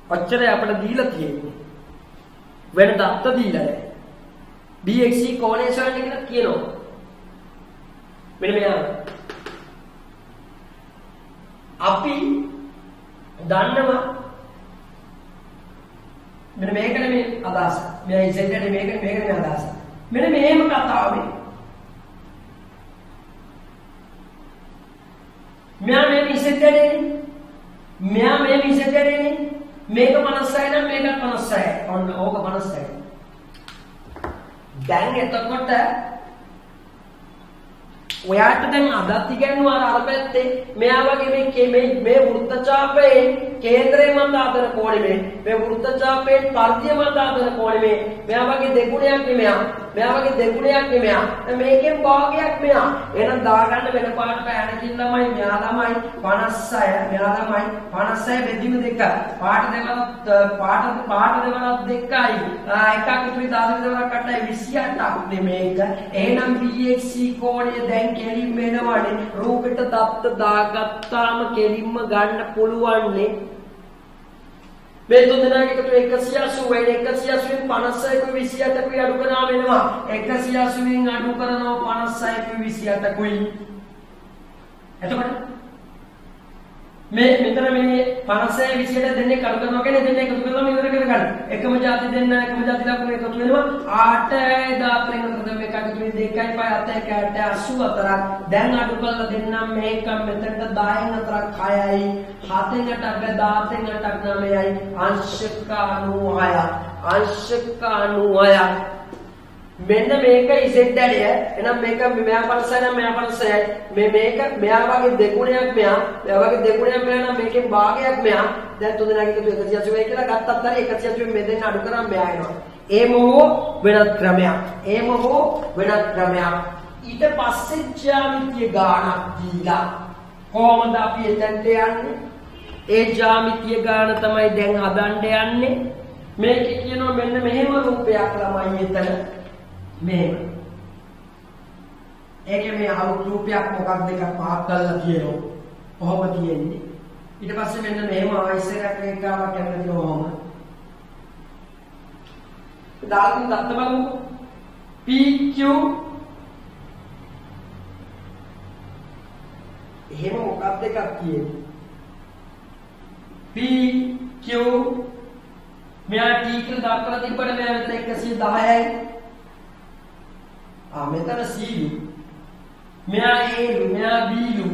ඔච්චර අපිට දීලා තියෙන්නේ. වෙන දත්ත දීලා නැහැ. BXC කෝණය සොයන්න කියලා කියනවා. මෙන්න මෙයා. අපි දන්නවා මෙන්න මේකනේ මේ අදහස. මෙයා Z එකේ මේකනේ මේ අදහස. මෙන්න මේම කතාවේ. මෙයා මේ Z එකේ මෙයා මේ Z එකේ මේක 56 නම් මේකත් 56. ඔන්න ඕක 56. දැන් එතකොට ඔයාට දැන් අදත් ඉගෙනුවා අර පැත්තේ මෙයා වගේ මේ වෘත්තචාපයේ කේන්ද්‍රය මත ආතන කෝණෙ මේ වෘත්තචාපයේ පරිධිය මත ආතන කෝණෙ මෙයා වගේ දෙගුණයක් මෙයා වගේ දෙගුණයක් මෙයා මේකෙන් භාගයක් මෙයා එහෙනම් දාගන්න වෙන පාට පැනකින් ළමයි මෙයා ළමයි 56 මෙයා ළමයි 56 බෙදීම දෙක පාට දෙකක් දෙකයි එකක් ඉතුරු 10 දෙකක් කටයි 28ක් මේක එහෙනම් BXC කෝණය දැන් කෙලින්ම එනවනේ රූපෙට දත්ත දාගත්තාම කෙලින්ම ගන්න පුළුවන්නේ මේ තුන් දෙනාගේ එකතු 180 වෙන 180 න් 56කුයි 28කුයි අඩු කරාම එනවා 180 න් අඩු කරනවා 56කුයි 28කුයි එතකොට මෙතන මේ 56 28 දෙන්නේ කල් කරනවා කියන්නේ දෙන්නේ එකතු කරලා ඉවර කරගන්න. එකම જાති දෙන්න එකම જાති ලකුණු එකතු වෙනවා 8 දාපරෙන් උතර මේක එකතු වෙන්නේ 2යි 5 7යි 84ක්. දැන් අඩු කරලා දෙන්නම් මේක මෙතනට 10න් 4ක් 6යි 7න් 8ක් 10න් 8ක් 9යි අංශක 96ක් අංශක 96ක් මෙන්න මේක Z ඇඩය. එහෙනම් මේක මෙයා 56 නම් මෙයා 56යි. මේක මෙයා වගේ දෙගුණයක් මෙයා වගේ දෙගුණයක් මෙයා නම් මේකෙන් භාගයක් මෙයා. දැන් තුන් දෙනාගේ එකතු 180 කියලා ගත්තත් හරි 180 මේ දෙන්න අඩු කරාම මෙයා එනවා. ඒම හෝ වෙනත් ක්‍රමයක්. ඊට පස්සේ ජ්‍යාමිතිය ගානක් දීලා කොහොමද අපි එතනට යන්නේ? ඒ ජ්‍යාමිතිය ගාන තමයි දැන් හදන්න යන්නේ. මේක කියනවා මෙන්න මෙහෙම රූපයක් ළමයි එතන. මෙහෙම. ඒකේ මේ අවුත් රූපයක් මොකක්ද එකක් පහක් කරලා කියනවා. කොහොම තියෙන්නේ? ඊට පස්සේ මෙන්න මෙහෙම ආයිසරයක් රේඛාවක් යන දිනවම. දාන්න දත්ත බලමු. PQ එහෙම මොකක්ද එකක් කියන්නේ? PQ මෙයා T කියලා දක්වලා තිබ්බට මෙයා මෙතන 110යි. මෙතන C ලු මෙයා A ලු මෙයා B ලු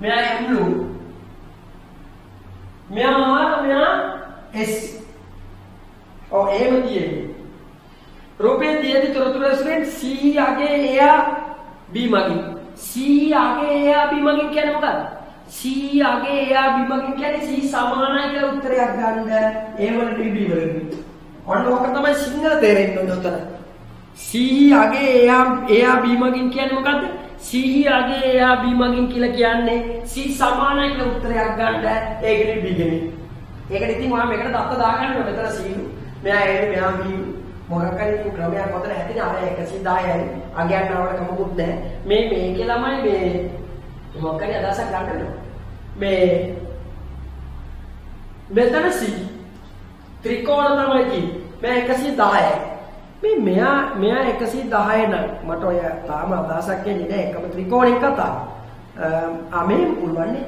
මෙයා M ලු මෙයා R මෙයා S එහෙම තියෙන්නේ රූපේ තියෙදි තොරතුරු ඇසුරෙන් C යගේ එයා B මගින් C යගේ එයා B මගින් කියන්නේ මොකක්ද C යගේ එයා B මගින් කියන්නේ C සමානයි කියලා උත්තරයක් ගන්න A වලට B වලට ඔන්න ඔක තමයි සිංහල තේරෙන්න ඕන උත්තර C යගේ එයා B මගින් කියන්නේ මොකද්ද? C යගේ එයා B මගින් කියලා කියන්නේ C සමානයි කියලා උත්තරයක් ගන්න. ඒකනේ B ගෙනේ. ඒකට ඉතින් ඔයා මේකට දත්ත දාගන්න ඕනේ. මෙතන C මෙයා A මෙයා B මොකක් හරි ක්‍රමයක් පොතන ඇතිනේ. අර 110යි. අගයන් නවල කමකුත් නැහැ. මේකේ ළමයි මේ මොකක් හරි අදහසක් ගන්න ඕනේ. මෙතන C ත්‍රිකෝණ තමයි තියෙන්නේ. මේ 110යි. මෙයා 110 නම් මට ඔය තාම අදහසක් එන්නේ නැහැ එකම ත්‍රිකෝණයක් කතා. මේ උල්වන්නේ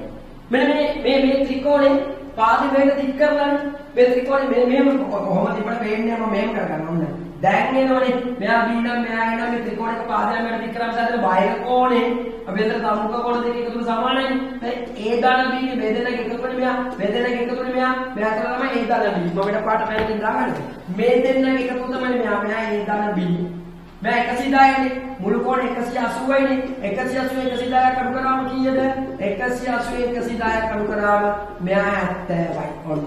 මෙන්න මේ ත්‍රිකෝණේ පාදි වේග දික් කරලානේ මේ ත්‍රිකෝණේ මෙහෙම කොහොමද ඉපට පේන්නේ මම මෙහෙම කරගන්න ඕනේ. දැන් එනවනේ මෙයා B නම් මෙයා එනවා මේ ත්‍රිකෝණයක පාදයන් වල වික්‍රම සාදන බාහිර කෝණේ අපි අතර සම්මුඛ කෝණ දෙක එකතු සමානයි. දැන් A දාන B නේ මේ දෙන්නගේ එකතුනේ මෙයා මේ දෙන්නගේ එකතුනේ මෙයා අතර තමයි A දාන B. මොකද පාට පැනකින් දාගන්න. මේ දෙන්නගේ එකතු තමයි මෙයා A දාන B. मैं 110 නේ මුළු කෝණ 180යි නේ 180 110 කඩු කරාම කීයද 180 110 කඩු කරාම මෙයා 70යි ඔන්න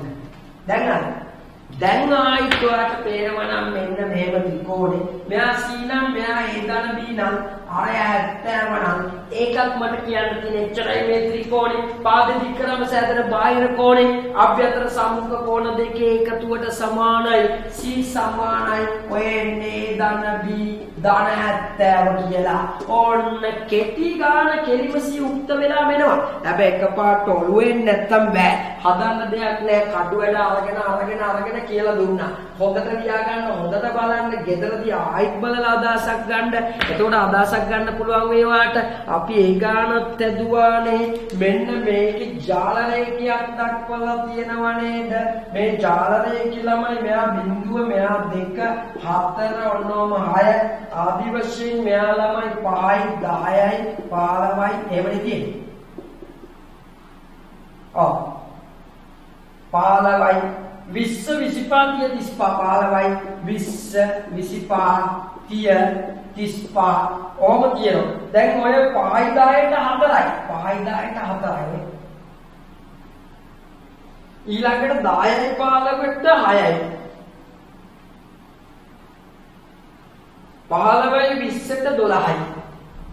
දැන් ආයිත් ඔයාලට පේනවා නම් මෙන්න මේව ත්‍රිකෝණේ මෙයා C නම් මෙයා A දාන B නම් ආය 70 නම් ඒකත් මට කියන්න තියෙන එච්චරයි මේ ත්‍රිකෝණේ පාද දික් කරාම සෑදෙන බාහිර කෝණේ අභ්‍යන්තර සම්මුඛ කෝණ දෙකේ එකතුවට සමානයි C සමානයි ඔය A දාන B දාන 70 කියලා ඕන්න කෙටි ගාන කෙලිමසි උක්ත වෙලා වෙනවා හැබැයි එකපාරට ඔළුවෙන් නැත්තම් බෑ හදන්න දෙයක් නෑ කඩු වැඩ අරගෙන කියලා දුන්නා හොඳට තියාගන්න හොඳට බලන්න ගෙදරදී ආයිත් බලලා අදහසක් ගන්න එතකොට අදහසක් ගන්න පුළුවන් වේවාට අපි ඒ ගානත් ඇදුවානේ මෙන්න මේකේ ජාල රේඛියක් දක්වලා තියෙනවා නේද මේ ජාල රේඛිය ළමයි මෙයා බිඳුව මෙයා 2 4 ඔන්නෝම 6 ආදි වශයෙන් මෙයා ළමයි 5යි 10යි 15යි එහෙමනේ තියෙන්නේ ඔව් 15යි 20 25 30 35 20 25 30 ඕම කියනවා දැන් ඔය 5යි 10ට 4යි ඊළඟට 10යි 15ට 6යි 15යි 20ට 12යි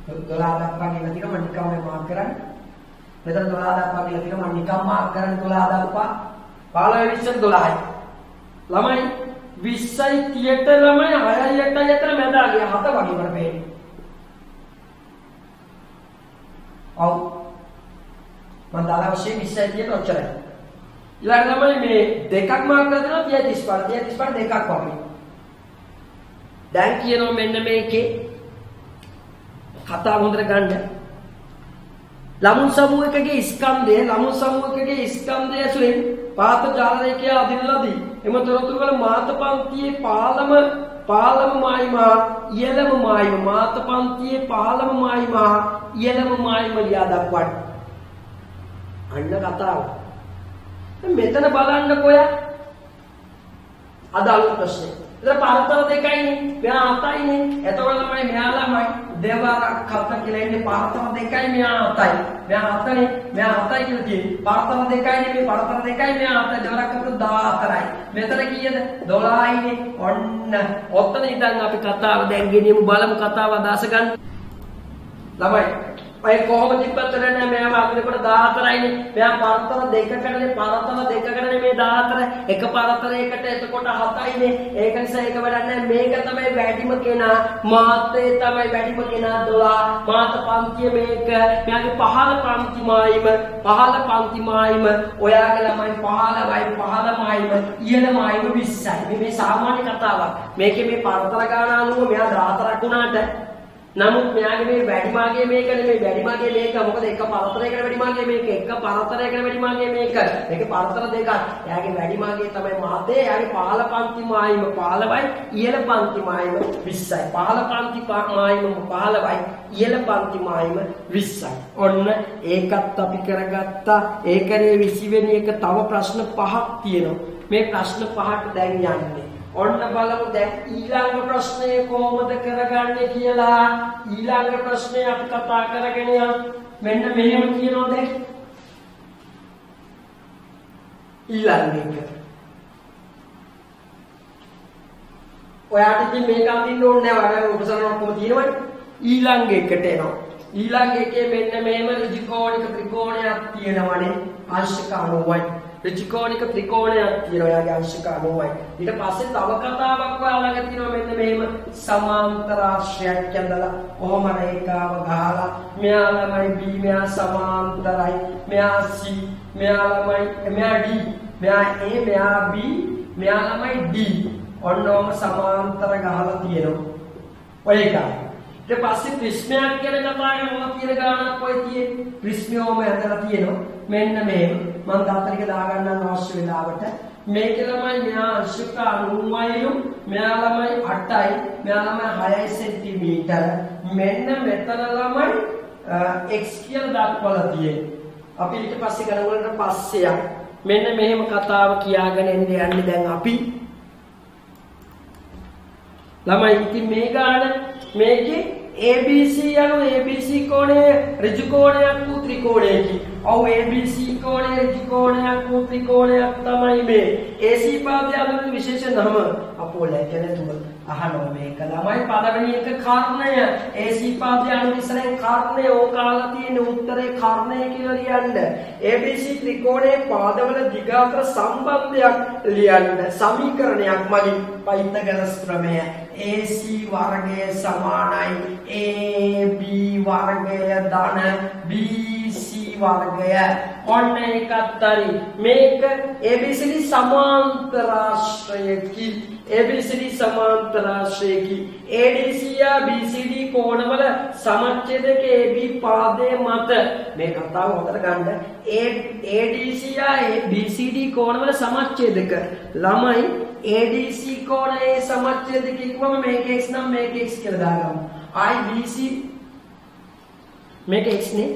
12 දක්වා කියලා තියෙනවා මම නිකම්ම මාක් කරන්නේ මෙතන 12 දක්වා කියලා තියෙනවා මම නිකම්ම මාක් කරන්නේ 12 දක්වා 15යි 20ට 12යි ළමයි 20යි 30ට ළමයි 6යි 8යි අතර මැදාගේ 7 වගේ වර පේන්නේ. ඔව්. මම දාලා වශයෙන් 20යි 30ට ඔච්චරයි. ඊළඟ ළමයි මේ දෙකක් මාක් කරලා දෙනවා 30 35 දෙකක් වගේ. දැන් කියනවා මෙන්න මේකේ කතාව හොඳට ගන්න. ලමුණු සමූහකගේ ස්කන්ධය ඇසුරෙන් පාත ජාල රේඛය අදින්නලාදී එම තොරතුරු වල මාත පන්තියේ පාලම මායිමා ඉහළම මායිම මාත පන්තියේ පාලම මායිමා ඉහළම මායිම ලියා දක්වන්න. අන්න කතාව. මෙතන බලන්නකො යා. අදාළ ප්‍රශ්නේ. ඉතින් පාරතර දෙකයිනේ. මෙයා 7යිනේ. එතකොට ළමයි මෙයා ළමයි දෙවරක් 7 කියලා ඉන්නේ පාරතර දෙකයි මෙයා 7යි. මෙයා 7නේ. මෙයා 7යි කියලා තියෙන්නේ. පාරතර දෙකයිනේ මේ පාරතර දෙකයි මෙයා 7 දෙවරක් අපිට 14යි. මෙතන කීයද? 12යිනේ. ඔන්න. ඔතන ඉඳන් අපි කතාව දැන් ගෙනියමු බලමු කතාව අදාස ගන්න. ළමයි ඔය කොහොමද ඉපත්තර නෑ මෙයාම අපිට 14යිනේ. මෙයා පාරතර දෙකකටනේ මේ 14 එක පාරතරයකට එතකොට 7යිනේ. ඒක නිසා ඒක වැඩක් නෑ. මේක තමයි වැඩිම කෙනා. මාතේ තමයි වැඩිම කෙනා 12. මාත පන්තිය මේක. මෙයාගේ පහළ පන්ති මායිම ඔයාගේ ළමයි 15යි මායිම ඉහළ මායිම 20යි. මේ සාමාන්‍ය කතාවක්. මේකේ මේ පාරතර ගාන අනුව මෙයා 14ක් වුණාට නමුත් මෙයාගේ මේ වැඩිමාගේ මේක නෙමෙයි වැඩිමාගේ මේක මොකද එක පරතරයකට වැඩිමාගේ මේක එක පරතරයකට වැඩිමාගේ මේක මේක පරතර දෙකක් එයාගේ වැඩිමාගේ තමයි මාතේ එයාගේ පහළ පන්ති මායිම 15යි ඉහළ පන්ති මායිම 20යි පහළ පන්ති මායිම 15යි ඉහළ පන්ති මායිම 20යි ඔන්න ඒකත් අපි කරගත්තා ඒකනේ 20 වෙනි එක තව ප්‍රශ්න 5ක් තියෙනවා මේ ප්‍රශ්න 5ට දැන් යන්නේ ඔන්න බලමු දැන් ඊළඟ ප්‍රශ්නය කොහොමද කරගන්නේ කියලා ඊළඟ ප්‍රශ්නය අපි කතා කරගෙන යමු මෙන්න මෙහෙම කියනවා දැන් ඊළඟ එක ඔයාට ඉතින් මේක අඳින්න ඕනේ නැහැ වඩා උපසරණ ඔක්කොම තියෙනවනේ ඊළඟ එකට එනවා ඊළඟ එකේ මෙන්න මෙහෙම ඍජුකෝණික ත්‍රිකෝණයක් තියෙනවනේ අංශක 90යි ත්‍රිකෝණික ත්‍රිකෝණයක් තියෙනවා යාගේ අංශක 90යි. ඊට පස්සේ තව කතාවක් ඔයාලඟ තියෙනවා මෙන්න මෙහෙම සමාන්තර ආශ්‍රයක් ඇඳලා කොහොම රේඛාව ගහලා මෙයා ළමයි B මෙයා සමාන්තරයි මෙයා C මෙයා ළමයි මෙයා D මෙයා A මෙයා B මෙයා ළමයි D ඔන්නෝම සමාන්තර ගහලා තියෙනවා. ඔය එකයි. ඊට පස්සේ ප්‍රිස්මයක් කියන කතා කරනවා කියන ගානක් ඔය තියෙන්නේ. ප්‍රිස්මියෝම ඇඳලා තියෙනවා. මෙන්න මේක මම දාතරික දාගන්න අවශ්‍ය වෙලාවට මේකේ ළමයි මෙයා අංශක 90යිලු මෙයා ළමයි 8යි මෙයා ළමයි 6 සෙන්ටිමීටර මෙන්න මෙතන ළමයි x කියලා දක්වලා තියෙන්නේ. අපි ඊට පස්සේ ගණන් වලට පස්සේ මෙන්න මෙහෙම කතාව කියාගෙන යන්නේ දැන් අපි ළමයි ඉතින් මේ ගාන මේකේ ABC යන ABC කෝණය ඍජු කෝණයක් වූ ත්‍රිකෝණයකි. ඔව් ABC කෝණය ඍජු කෝණයක් වූ ත්‍රිකෝණයක් තමයි මේ. AC පාදය අනුව විශේෂ නම අපෝ ලැජ්ජ නැතුව අහනවා මේක. ළමයි පළවෙනි එක කර්ණය AC පාදය අනුව ඉස්සරෙන් කර්ණය ඕකාලා තියෙන උත්තරේ කර්ණය කියලා ලියන්න. ABC ත්‍රිකෝණයේ පාදවල දිග අතර සම්බන්ධයක් ලියන්න. සමීකරණයක් මගින් පයිතගරස් ක්‍රමය AC වර්ගය සමානයි AB වර්ගය ධන BC වර්ගය. ඔන්න ඒකත් හරි. මේක ABCD සමාන්තරාශ්‍රයකි. ABCD සමාන්තරාශ්‍රයකි. ADC BCD කෝණවල සමච්ඡේදක AB පාදයේ මත මේ කතාව හොතර ගන්න. ADC BCD කෝණවල සමච්ඡේදක ළමයි ADC කෝණයේ සමච්ඡේදක කිව්වම මේක x නම් මේක x කියලා දාගමු. IBC මේක x නේ.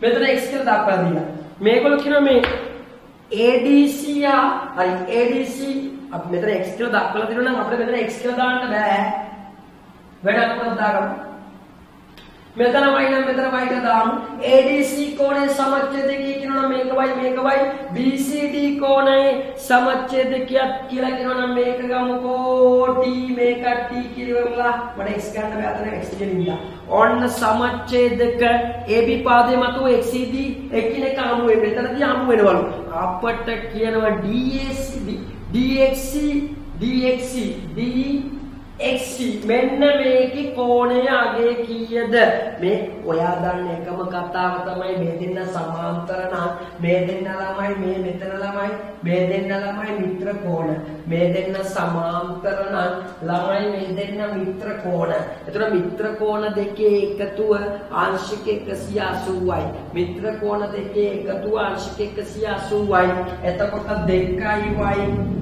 මෙතන x කියලා දක්වලා දීලා. මේගොල්ලෝ කියනවා මේ ADC හරි ADC අපි මෙතන x කියලා දක්වලා දෙනවා නම් අපිට මෙතන x කියලා දාන්න බෑ. වැඩක් කරලා දාගමු. මෙතන y නම් මෙතන y කියලා දාමු. ADC කෝණයේ සමච්ඡේදකය කියනවා නම් මේක y මේක y. BCD කෝණයේ සමච්ඡේදකයක් කියලා කියනවා නම් මේක ගමුකෝ t මේක t කියලා මට x ගන්න බෑ අතන x කියලා. ඔන්න සමච්ඡේදක AB පාදයේ මත XCD එකිනෙක හමු වෙන්නේ. මෙතනදී හමු වෙනවලු. අපට කියනවා DXC මෙන්න මේකේ කෝණය අගේ කීයද? මේ ඔයා දන්න එකම කතාව තමයි මේ දෙන්න සමාන්තර නම් මේ දෙන්න ළමයි මේ මෙතන ළමයි මේ දෙන්න ළමයි මිත්‍ර කෝණ මේ දෙන්න සමාන්තර නම් ළමයි මේ දෙන්න මිත්‍ර කෝණ. එතකොට මිත්‍ර කෝණ දෙකේ එකතුව ආංශික 180යි. මිත්‍ර කෝණ දෙකේ එකතුව ආංශික 180යි. එතකොට 2y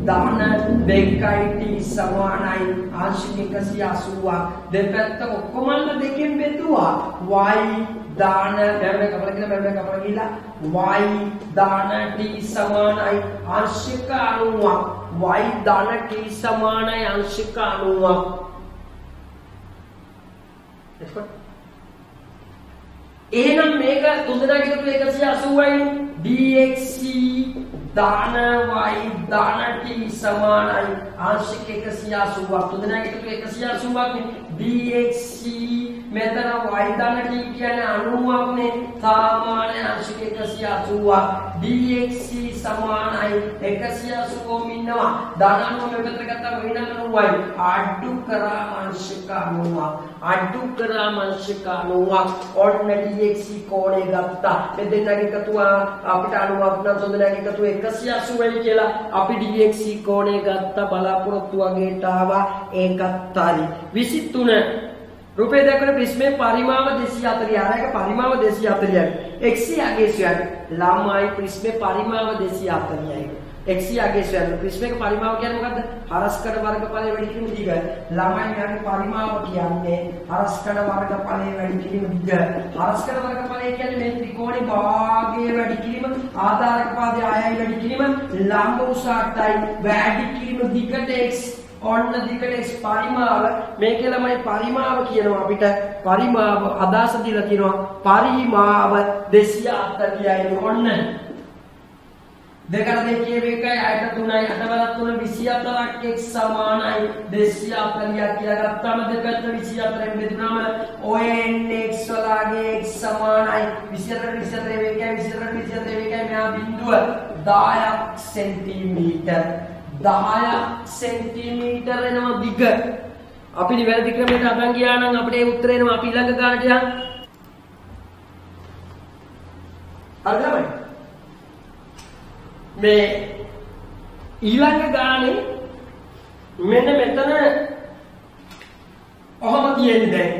දාන 2t සමානයි ආංශික 180ක්. දෙපැත්ත ඔක්කොමල්ල දෙකෙන් බෙදුවා. y දාන බැලුවේ කපලා කියලා බැලුවේ කපලා ගිහලා y දාන t සමානයි ආංශික 90ක්. y දාන t සමානයි ආංශික 90ක්. එතකොට එහෙනම් මේක තුන්දෙනාගේ එකතු 180යි. dxc දාන y දාන t සමානයි ආංශික 180ක්. තුන්දෙනාගේ එකතු 180ක් නේ. dxc මෙතන y දාන t කියන්නේ 90ක් නේ. සමාන ආංශික 180ක්. dxc සමානයි 180 ඉන්නවා. දාන 90 මෙතන ගත්තා වෙන 90යි. අඩු කරා ආංශික 90ක්. අඩු කරා ආංශික 90ක්. ඔන්න dxc කෝණය ගත්තා. මේ දෙන්නගේ එකතුව අපිට 90ක් නම් තුන්දෙනාගේ එකතුව 180යි කියලා අපි dxc කෝණය ගත්තා. බලාපොරොත්තු වගේට ආවා. ඒකත් හරි. 23 රුපියල් දක්වන ප්‍රිස්මේ පරිමාව 240. ආරයක පරිමාව 240යි. xc අගේ සොයන්න. ළමයි ප්‍රිස්මේ පරිමාව 240යි. xc අගේ සොයන්න. ප්‍රිස්මේක පරිමාව කියන්නේ මොකද්ද? හරස්කඩ වර්ගඵලය වැඩි කිරීම දිග. ළමයි යන්නේ පරිමාව කියන්නේ හරස්කඩ වර්ගඵලය වැඩි කිරීම දිග. හරස්කඩ වර්ගඵලය කියන්නේ මේ ත්‍රිකෝණේ භාගය වැඩි කිරීම, ආධාරක පාදයේ ආයයි වැඩි කිරීම, ලම්බ උසාටයි වැඩි කිරීම දිගට x. ඔන්න දිගට x පරිමාව මේකේ ළමයි පරිමාව කියනවා අපිට. පරිමාව අදාස දීලා තියෙනවා. පරිමාව 240යි. ඔන්න දෙකට දෙකේ එකයි 8 3යි 8 වරක් 3 24ක් x සමානයි 240ක් කියලා ගත්තාම දෙපැත්ත 24ෙන් බෙදුනම ඔය x වලගේ x සමානයි 24 එකයි 24 එකයි මෙහා බිඳුව 10ක් සෙන්ටිමීටර් 10ක් සෙන්ටිමීටර් එනවා දිග. අපි නිවැරදි ක්‍රමයට අදන් ගියා නම් අපිට ඒ උත්තරේ එනවා. අපි ඊළඟ ගානට යන්න. හරිද? මේ ඊළඟ ගානේ මෙන්න මෙතන ඔහම තියෙන්නේ දැන්.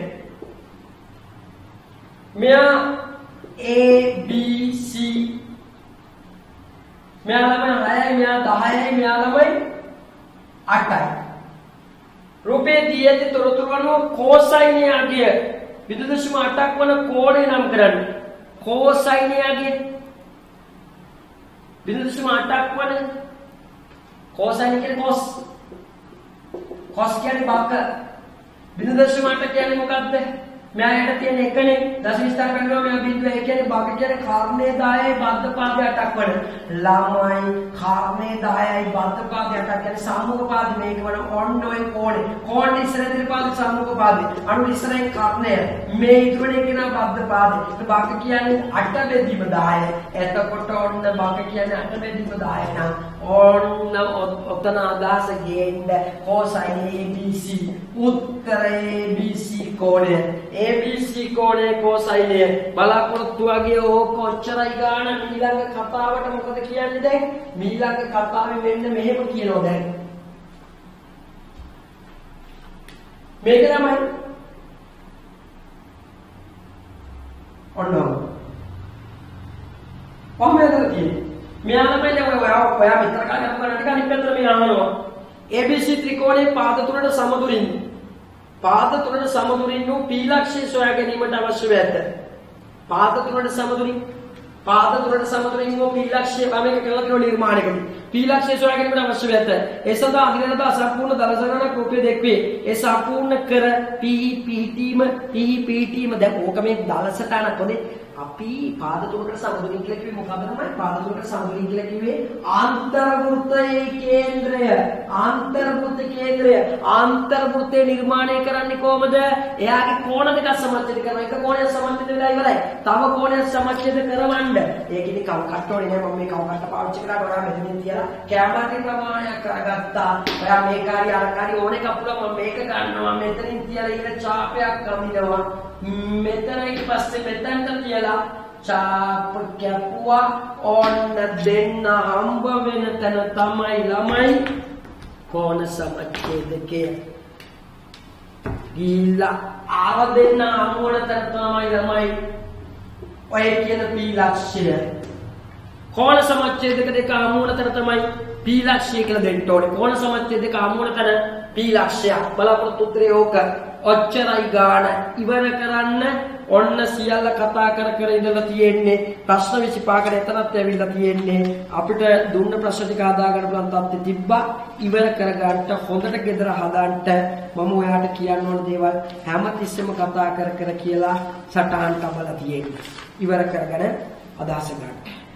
මෙයා A B C මෙයා ළමයි 6යි මෙයා 10යි මෙයා ළමයි 8යි. රූපේ දී ඇති තොරතුරු අනුව කෝසයිනයාගේ 0.8ක් වන කෝණය නම් කරන්න. කෝසයිනයාගේ 0.8ක් වන කෝසයින කියන්නේ කොස් කියන්නේ බක්ක. 0.8 කියන්නේ මොකක්ද? මෙයාට තියෙන එකනේ දශම ස්ථාන කරනවා මෙයා බිඳුව. ඒ කියන්නේ බක්ක කියන්නේ කාර්ණේ 10යි බද්ධ පාද 8ක් වන ළමයි කාර්ණේ 10යි බද්ධ පාද 8ක් කියන්නේ සම්මුඛ පාද මේක වන ඔන්න ඔය කෝණ ඉස්සර ඉදිරි පාද සම්මුඛ පාද අනු ඉස්සරෙන් කාර්ණය මේ ඉදිරියේ කියන බද්ධ පාද. බක්ක කියන්නේ 8 බෙදීම 10. එතකොට ඔන්න බක්ක කියන්නේ 8 බෙදීම 10 නම් ඔන්න ඔතන අදහස ගේන්න කොසයින් ABC උත්තරේ ABC කෝණය ABC කෝණයේ කොසයිනය බලාපොරොත්තු වගේ ඕක ඔච්චරයි ගාන. ඊළඟ කතාවට මොකද කියන්නේ දැන්? ඊළඟ කතාවේ මෙන්න මෙහෙම කියනවා දැන්. මේක තමයි ඔන්න කොහොමද තියෙන්නේ? මෙයාලම ඉන්නේ ඔයා විතර කාලයක් කරලා ටික අනිත් පැත්තට මේ ආවනවා. ABC ත්‍රිකෝණයේ පාද තුනට සමදුරින් පාද තුනට සමදුරින් වූ P ලක්ෂය සොයා ගැනීමට අවශ්‍ය වේ ඇත. පාද තුනට සමදුරින් වූ P ලක්ෂය මේක කරලා තියෙන නිර්මාණයකදී P ලක්ෂය සොයා ගැනීමට අවශ්‍ය වේ ඇත. ඒ සඳහා අධිරණත අසම්පූර්ණ දලසරණක් රූපය දැක්වේ. ඒ සම්පූර්ණ කර PPTම දැන් ඕක මේ දලසටහනක් පොදේ අපි පාද තුනකට සමදුරින් කියලා කිව්වේ මොකක්ද තමයි? පාද තුනකට සමදුරින් කියලා කිව්වේ ආන්තර්වෘත්තයේ කේන්ද්‍රය. ආන්තර්වෘත්තය නිර්මාණය කරන්නේ කොහොමද? එයාගේ කෝණ දෙකක් සමච්ඡේද කරනවා. එක කෝණයක් සමච්ඡේද වෙලා ඉවරයි. තව කෝණයක් සමච්ඡේද කරවන්න. ඒකෙදි කව කට්ටෝනේ නෑ. මම මේ කව කට්ට පාවිච්චි කරලා ඔයා මෙතනින් තියලා කැමරාවේ ප්‍රමාණයක් කරගත්තා. ඔයා මේ කාර්ය අර කාර්ය ඕනේ කපුලා මම මේක ගන්නවා. මෙතනින් තියලා ඊට ඡාපයක් අඳිනවා. මෙතන ඊට පස්සේ මෙතනට තියලා ඡාප කැපුවා. ඔන්න දෙන්න හම්බ වෙන තැන තමයි ළමයි කෝණ සමච්ඡේදකය. ගිහිල්ලා ආව දෙන්න හම්බ වෙන තැන තමයි ළමයි ඔය කියන P ලක්ෂය. කෝණ සමච්ඡේදක දෙක හම්බ වෙන තැන තමයි P ලක්ෂය කියලා දෙන්න ඕනේ. කෝණ සමච්ඡේදක හම්බ වෙන තැන P ලක්ෂය. බලාපොරොත්තු උත්තරේ ඕක. ඔච්චරයි ගාන. ඉවර කරන්න ඔන්න සියල්ල කතා කර ඉඳලා තියෙන්නේ. ප්‍රශ්න 25කට එතනත් ඇවිල්ලා තියෙන්නේ. අපිට දුන්න ප්‍රශ්න ටික හදා ගන්න පුළුවන් තත්ත්වෙ තිබ්බා. ඉවර කරගන්න හොඳට ගෙදර හදාන්න මම ඔයාලට කියන්න ඕන දේවල් හැමතිස්සෙම කතා කර කියලා සටහන් තබලා තියෙන්නේ. ඉවර කරගෙන අදහස ගන්න.